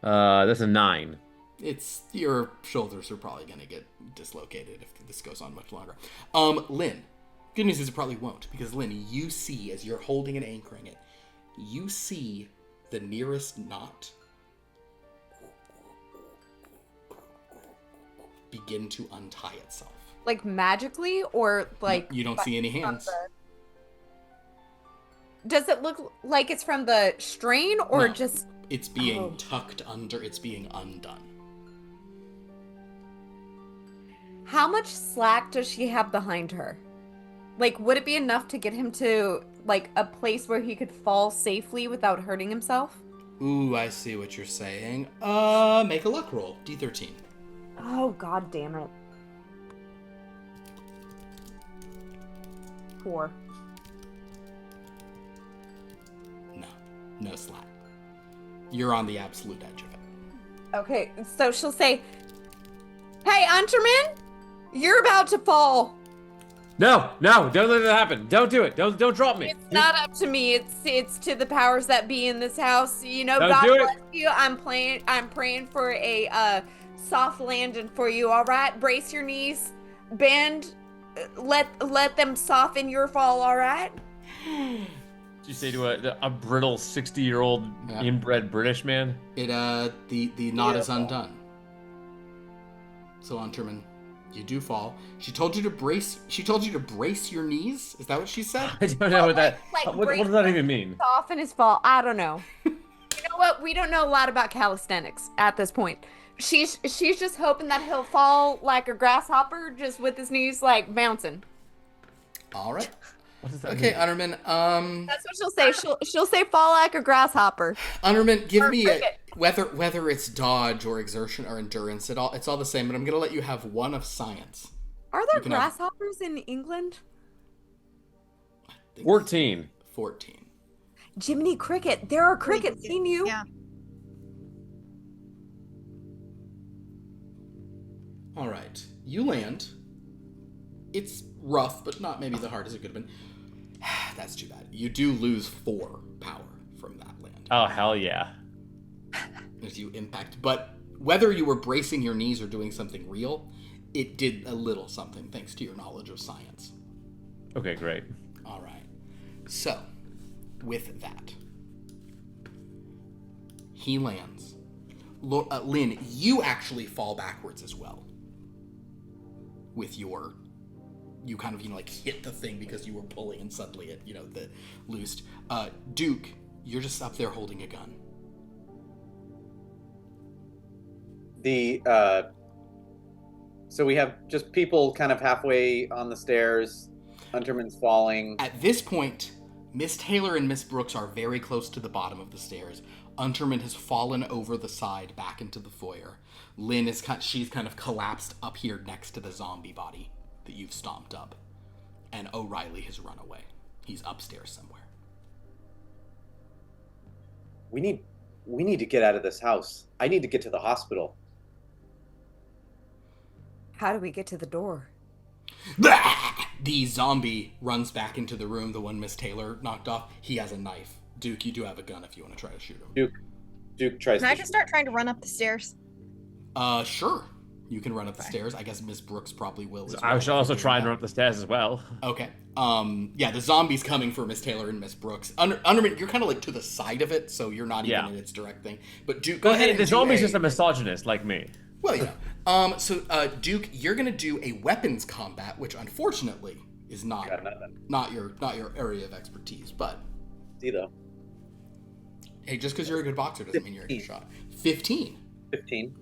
That's a 9. Your shoulders are probably going to get dislocated if this goes on much longer. Lynn, good news is it probably won't, because Lynn, you see, as you're holding and anchoring it, you see the nearest knot begin to untie itself. Like magically, or like You don't see any hands. Does it look like it's from the strain, or No. just It's being tucked under, it's being undone. how much slack does she have behind her? Like, would it be enough to get him to like a place where he could fall safely without hurting himself? Ooh, I see what you're saying. Make a luck roll. D13. Oh, god damn it. 4. No slack. You're on the absolute edge of it. Okay, so she'll say, "Hey, Unterman, you're about to fall. No, don't let that happen. Don't do it. Don't drop me. It's not up to me. It's to the powers that be in this house. Don't God do it. bless you. I'm praying for a soft landing for you. All right, brace your knees, bend, let them soften your fall. All right." Did you say to a brittle 60-year-old Yeah. inbred British man? It the knot is Beautiful. undone. So Unterman, you do fall. She told you to brace your knees? Is that what she said? I don't know what that. Like, what does that even mean? Soften his fall. I don't know. You know what? We don't know a lot about calisthenics at this point. She's just hoping that he'll fall like a grasshopper, just with his knees like bouncing. All right. What does that Okay, mean? Unterman. That's what she'll say. She'll say fall like a grasshopper. Unterman, give Or me cricket. whether it's dodge or exertion or endurance, it's all the same. But I'm gonna let you have one of science. Are there You can have- grasshoppers in England? I think 14. 14. Jiminy Cricket. There are crickets. He knew. Yeah. All right, you land. It's rough, but not maybe the hardest it could have been. That's too bad. You do lose 4 power from that land Oh hell yeah! as you impact. But whether you were bracing your knees or doing something real, it did a little something thanks to your knowledge of science. Okay, great. All right. So, with that, he lands. Lynn, you actually fall backwards as well. With you kind of, like hit the thing because you were pulling and suddenly it, the loosed. Duke, you're just up there holding a gun. So we have just people kind of halfway on the stairs. Unterman's falling. At this point, Miss Taylor and Miss Brooks are very close to the bottom of the stairs. Unterman has fallen over the side back into the foyer. Lynn she's kind of collapsed up here next to the zombie body that you've stomped up. And O'Reilly has run away. He's upstairs somewhere. We need to get out of this house. I need to get to the hospital. How do we get to the door? The zombie runs back into the room, the one Miss Taylor knocked off. He has a knife. Duke, you do have a gun if you want to try to shoot him. Duke tries Can to I just start trying to run up the stairs? Sure. You can run up the stairs. I guess Miss Brooks probably will as well. I should also try and run up the stairs as well. Okay. Yeah, the zombie's coming for Miss Taylor and Miss Brooks. Underman, you're kind of like to the side of it, so you're not even in its direct thing. But Duke, go ahead and the do zombie's just a misogynist like me. Well, so Duke, you're gonna do a weapons combat, which unfortunately is not your area of expertise. But see though. Hey, just because you're a good boxer doesn't mean you're a good shot. 15. 15.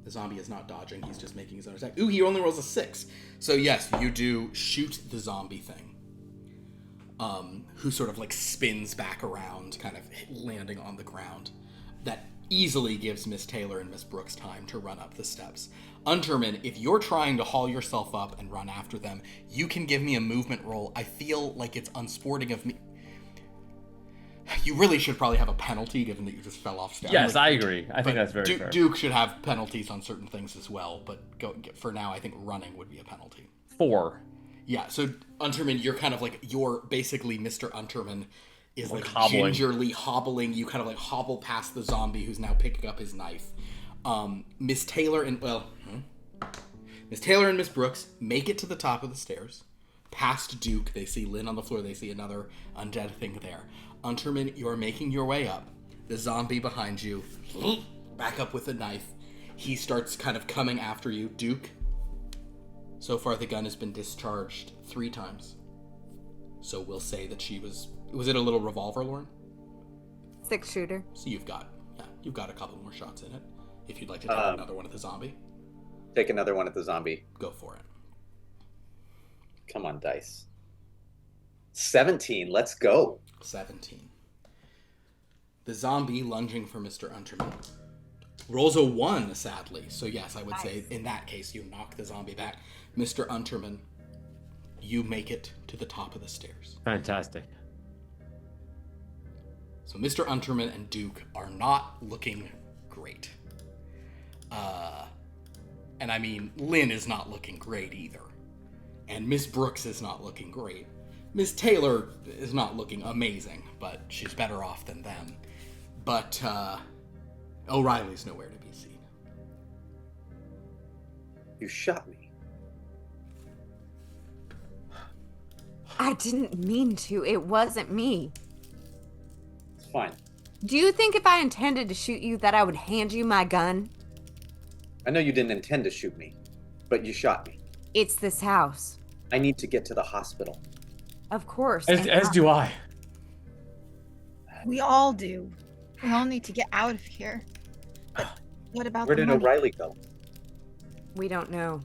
The zombie is not dodging; he's just making his own attack. Ooh, he only rolls a 6. So yes, you do shoot the zombie thing. Who sort of like spins back around, kind of landing on the ground. That easily gives Miss Taylor and Miss Brooks time to run up the steps. Unterman, if you're trying to haul yourself up and run after them, you can give me a movement roll. I feel like it's unsporting of me. You really should probably have a penalty, given that you just fell off steps. Yes, I agree. I think that's very fair. Duke should have penalties on certain things as well, but for now, I think running would be a penalty. 4. Yeah, so Unterman, you're kind of like, you're basically Mr. Unterman is like hobbling. Gingerly hobbling. You kind of like hobble past the zombie who's now picking up his knife. Miss Taylor and Miss Brooks make it to the top of the stairs. Past Duke, they see Lynn on the floor. They see another undead thing there. Unterman, you're making your way up. The zombie behind you, back up with a knife. He starts kind of coming after you. Duke, so far the gun has been discharged 3 times. So we'll say that she was it a little revolver, Lauren? 6 shooter. So you've got a couple more shots in it. If you'd like to take another one at the zombie. Take another one at the zombie. Go for it. Come on, dice. 17. Let's go. 17. The zombie lunging for Mr. Unterman rolls a 1, sadly. So yes, I would say in that case you knock the zombie back. Mr. Unterman, you make it to the top of the stairs. Fantastic. So Mr. Unterman and Duke are not looking great. And I mean, Lynn is not looking great either. And Miss Brooks is not looking great. Miss Taylor is not looking amazing, but she's better off than them. But O'Reilly's nowhere to be seen. You shot me. I didn't mean to. It wasn't me. It's fine. Do you think if I intended to shoot you that I would hand you my gun? I know you didn't intend to shoot me, but you shot me. It's this house. I need to get to the hospital. Of course. As do I. We all do. We all need to get out of here. But what about Where the did money? O'Reilly go? We don't know.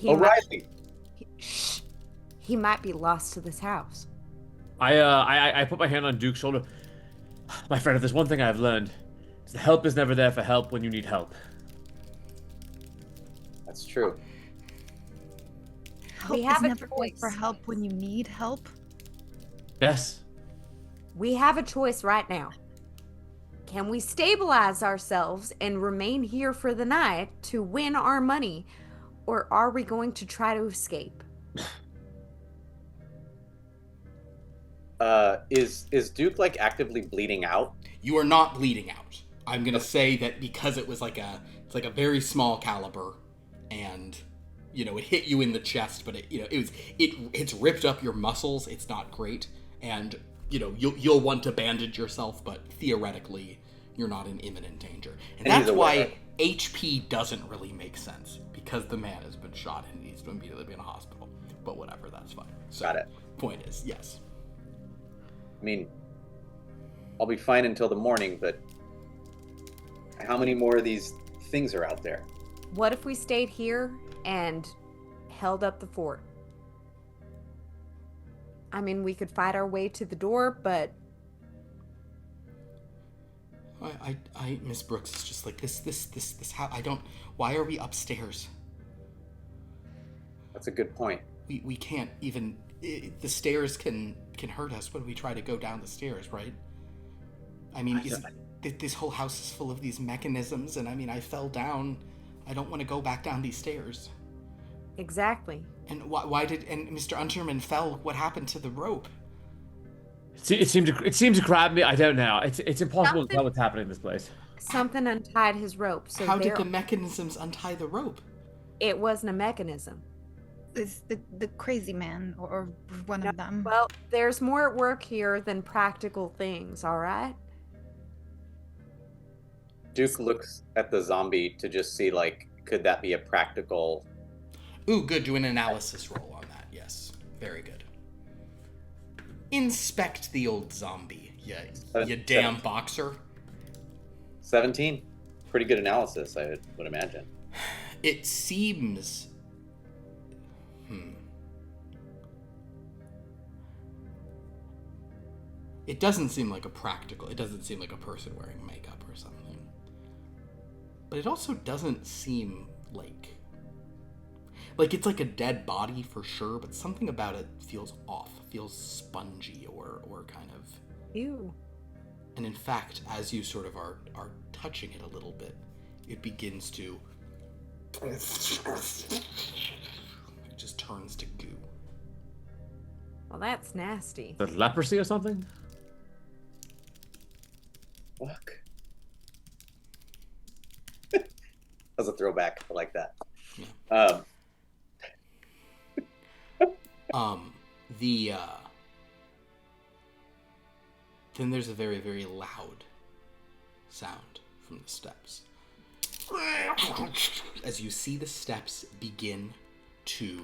O'Reilly! Shh. He might be lost to this house. I put my hand on Duke's shoulder. My friend, if there's one thing I've learned, it's the help is never there for help when you need help. That's true. Help We have is a never there for choice. help when you need help. Yes. We have a choice right now. Can we stabilize ourselves and remain here for the night to win our money, or are we going to try to escape? Is Duke like actively bleeding out? You are not bleeding out. I'm gonna say that because it was it's like a very small caliber, and it hit you in the chest, but it's ripped up your muscles. It's not great, and you'll want to bandage yourself, but theoretically you're not in imminent danger. And that's why HP doesn't really make sense, because the man has been shot and needs to immediately be in a hospital. But whatever, that's fine. So, Got it. Point is, yes. I mean, I'll be fine until the morning, but how many more of these things are out there? What if we stayed here and held up the fort? I mean, we could fight our way to the door, but Miss Brooks is just like this. How why are we upstairs? That's a good point. We can't even. The stairs can hurt us when we try to go down the stairs, right? I mean, this whole house is full of these mechanisms, and I mean, I fell down. I don't want to go back down these stairs. Exactly. And why did Mr. Unterman fell? What happened to the rope? It seemed to grab me. I don't know. It's impossible to tell what's happening in this place. Something untied his rope. So How did the mechanisms untie the rope? It wasn't a mechanism. Is the crazy man or one of them? Well, there's more at work here than practical things, all right? Duke looks at the zombie to just see, like, could that be a practical... Ooh, good. Do an analysis roll on that. Yes. Very good. Inspect the old zombie, you damn boxer. 17. Pretty good analysis, I would imagine. It seems... It doesn't seem like a practical... It doesn't seem like a person wearing makeup or something. But it also doesn't seem like... Like, it's like a dead body for sure, but something about it feels off. Feels spongy or kind of... Ew. And in fact, as you sort of are touching it a little bit, it begins to... It just turns to goo. Well, that's nasty. The leprosy or something? Fuck. That's a throwback. I like that. Yeah. Then there's a very, very loud sound from the steps. As you see the steps begin to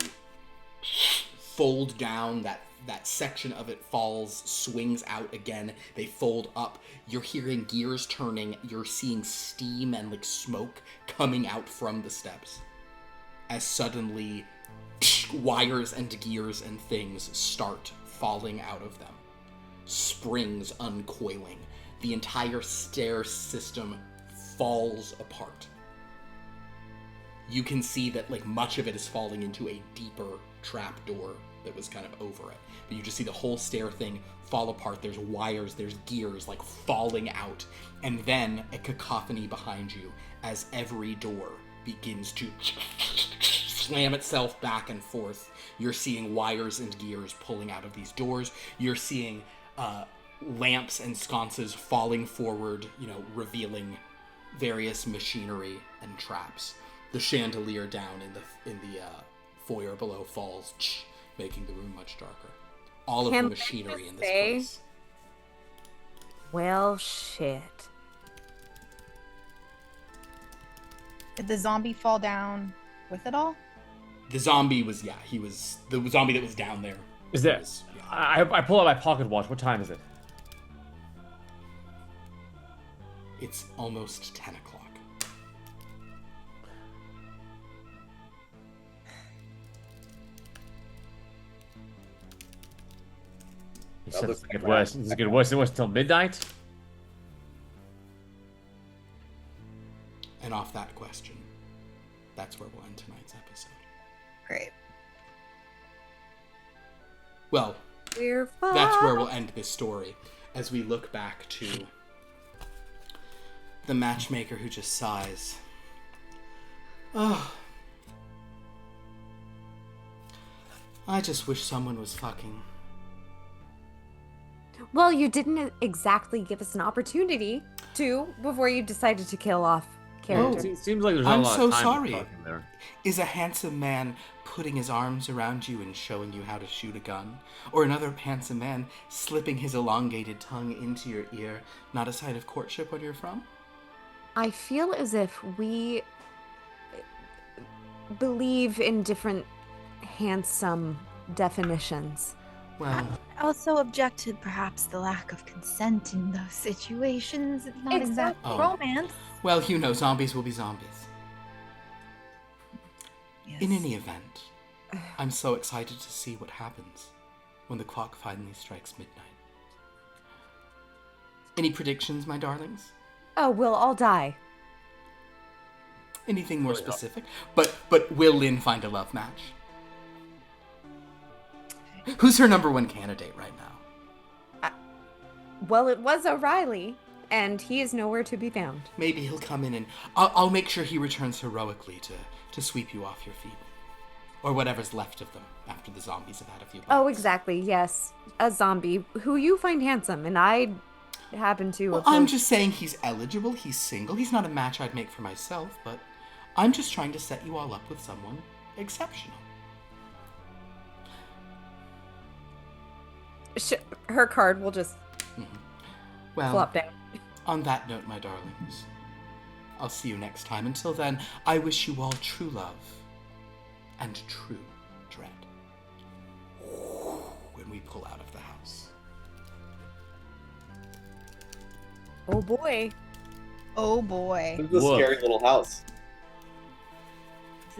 fold down, that section of it falls, swings out again, they fold up, you're hearing gears turning, you're seeing steam and like smoke coming out from the steps. As suddenly wires and gears and things start falling out of them. Springs uncoiling. The entire stair system falls apart. You can see that like much of it is falling into a deeper trapdoor that was kind of over it. But you just see the whole stair thing fall apart. There's wires, there's gears like falling out. And then a cacophony behind you as every door begins to slam itself back and forth. You're seeing wires and gears pulling out of these doors. You're seeing lamps and sconces falling forward, revealing various machinery and traps. The chandelier down in the foyer below falls, making the room much darker. All of the machinery in this place. Well, shit. Did the zombie fall down with it all? The zombie was, he was the zombie that was down there. Is there? I pull out my pocket watch. What time is it? It's almost 10 o'clock. It's going to get worse. It's going to get worse and worse until midnight. And off that question, that's where we'll end tonight's episode. Great. Well, We're that's where we'll end this story, as we look back to the matchmaker who just sighs. Oh, I just wish someone was fucking. Well, you didn't exactly give us an opportunity to before you decided to kill off characters. It seems like there's not I'm a lot so of time sorry. talking there. Is a handsome man putting his arms around you and showing you how to shoot a gun? Or another handsome man slipping his elongated tongue into your ear not a sign of courtship when you're from? I feel as if we believe in different handsome definitions. Well, I also objected perhaps the lack of consent in those situations. It's not exact Oh. romance. well, zombies will be zombies. Yes. In any event, I'm so excited to see what happens when the clock finally strikes midnight. Any predictions, my darlings? Oh, we'll all die. Anything more specific? But will Lynn find a love match? Who's her number one candidate right now? Well, it was O'Reilly. and he is nowhere to be found. Maybe he'll come in and I'll make sure he returns heroically to sweep you off your feet. Or whatever's left of them after the zombies have had a few bites. Oh, exactly, yes. A zombie who you find handsome, and I happen to... Well, I'm just saying he's eligible, he's single. He's not a match I'd make for myself, but I'm just trying to set you all up with someone exceptional. Her card will just Well, flop down. on that note, my darlings, I'll see you next time. Until then, I wish you all true love and true dread when we pull out of the house. Oh boy. Oh boy. This is a Woof. scary little house.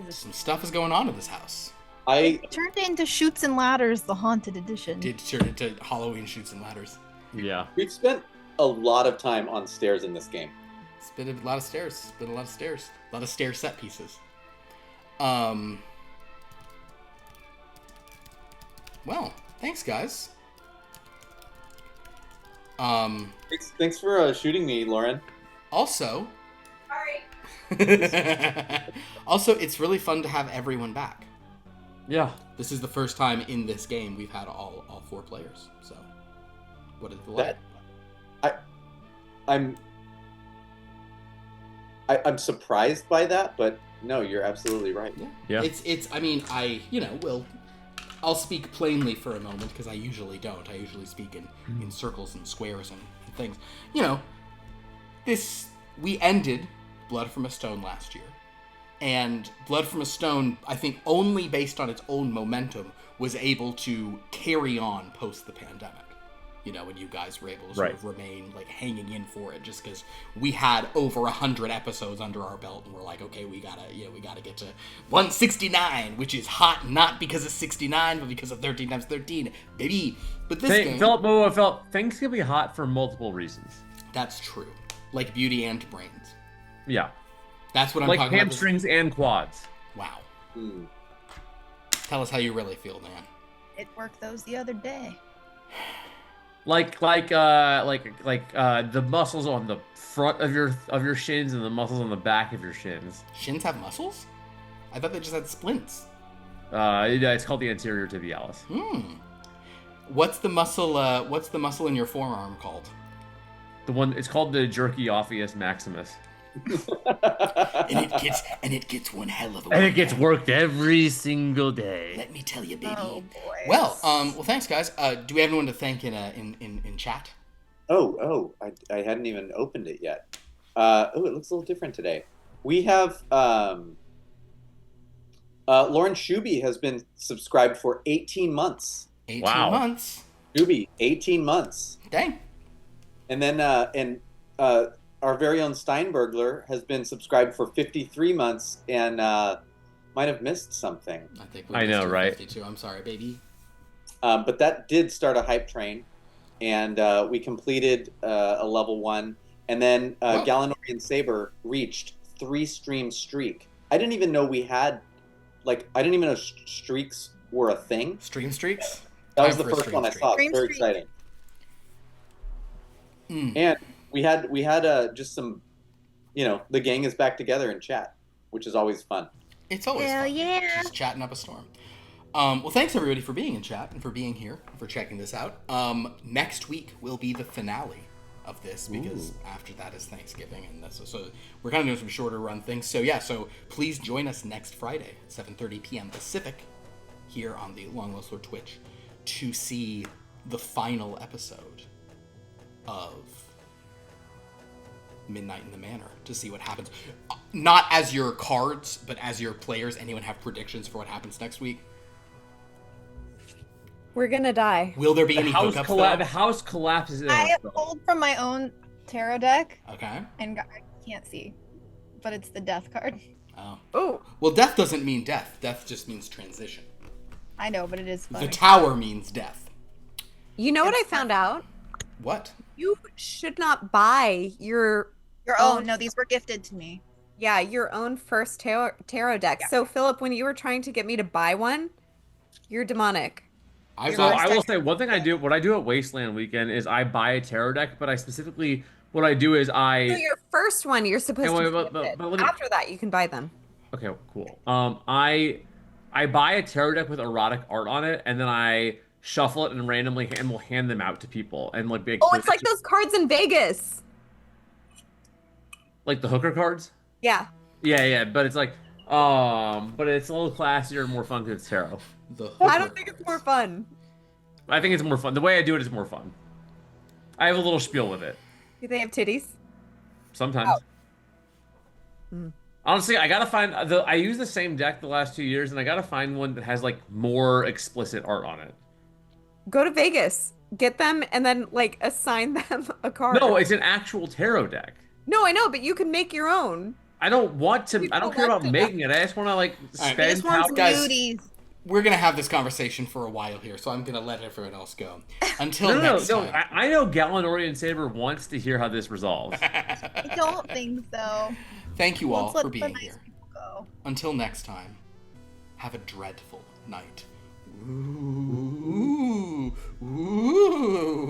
Some stuff is going on in this house. I Turned into Shoots and Ladders, the Haunted Edition. Did turn into Halloween shoots and ladders. Yeah. we've spent a lot of time on stairs in this game. It's been a lot of stairs. It's been a lot of stairs. A lot of stair set pieces. Well, thanks, guys. Thanks for shooting me, Lauren. Also, Sorry. also, it's really fun to have everyone back. Yeah. This is the first time in this game we've had all 4 players. So, what is the like? I'm surprised by that, but no, you're absolutely right. Yeah. It's. I mean, I'll speak plainly for a moment because I usually don't. I usually speak in circles and squares and things. We ended Blood from a Stone last year. And Blood from a Stone, I think only based on its own momentum, was able to carry on post the pandemic. When you guys were able to sort of remain hanging in for it, just because we had over 100 episodes under our belt, and we're like, okay, we gotta get to 169, which is hot not because of 69, but because of 13 times 13, baby. But this game, Philip, things can be hot for multiple reasons. that's true, like beauty and brains. Yeah. That's what I'm Like talking hamstrings and quads. about. Wow. Hmm. Tell us how you really feel, man. It worked those the other day. Like the muscles on the front of your shins and the muscles on the back of your shins. Shins have muscles? I thought they just had splints. It's called the anterior tibialis. What's the muscle in your forearm called? It's called the jerky offius maximus. and it gets one hell of a And it workout. gets worked every single day. Let me tell you, baby. Oh boy. Well, thanks, guys. Do we have anyone to thank in chat? I hadn't even opened it yet. It looks a little different today. We have Lauren Shuby has been subscribed for 18 months. 18 Wow. months. Shuby, 18 months. Dang. And then our very own Steinbergler has been subscribed for 53 months and might have missed something. I think I know, right? 52. I'm sorry, baby. But that did start a hype train, and we completed a level 1. And then Galanorian Saber reached 3-stream streak. I didn't even know we had, I didn't even know streaks were a thing. Stream streaks? That was Time the for a first one I streak. saw. Stream Very streak. exciting. And we had just some, the gang is back together in chat, which is always fun. It's always Hell fun. yeah. Just chatting up a storm. Well, thanks everybody for being in chat and for being here, for checking this out. Next week will be the finale of this because after that is Thanksgiving, and so we're kind of doing some shorter run things. So yeah, so please join us next Friday at 7:30 p.m. Pacific here on the Long Lost Lord Twitch to see the final episode of Midnight in the Manor, to see what happens. Not as your cards, but as your players. Anyone have predictions for what happens next week? We're gonna die. Will there be any The hookups? house collapses in. I on have itself. pulled from my own tarot deck, Okay. and I can't see, but it's the death card. Oh. Oh, Well, death doesn't mean death. Death just means transition. I know, but it is funny. The tower means death. you know what I found out? What? You should not buy your No, these were gifted to me. your own first tarot deck. Yeah. So Philip, when you were trying to get me to buy one, you're demonic. I So Last I will deck. say one thing I do. What I do at Wasteland Weekend is I buy a tarot deck, but I specifically what I do is So I your first one, you're supposed wait, to but, flip it. but let me, After that, you can buy them. okay, cool. I buy a tarot deck with erotic art on it, and then I shuffle it and randomly and will hand them out to people and like be Oh, it's like those cards in Vegas. like the hooker cards. Yeah. Yeah, but it's like but it's a little classier and more fun because it's tarot. The I don't hooker think it's cards. more fun. I think it's more fun. The way I do it is more fun. I have a little spiel with it Do they have titties? sometimes. Honestly, I gotta find I use the same deck the last 2 years, and I gotta find one that has like more explicit art on it. Go to Vegas, get them, and then like assign them a card. No, it's an actual tarot deck. No, I know, but you can make your own. I don't want to. You I don't care about collect making it. I just want to like right. spend Just want some Guys, beauties. We're gonna have this conversation for a while here, so I'm gonna let everyone else go. Until No, next no. time. I know Galanorian Saber wants to hear how this resolves. I don't think so. Thank you all Let's let for the being nice here. people go. Until next time, have a dreadful night. Ooh, ooh.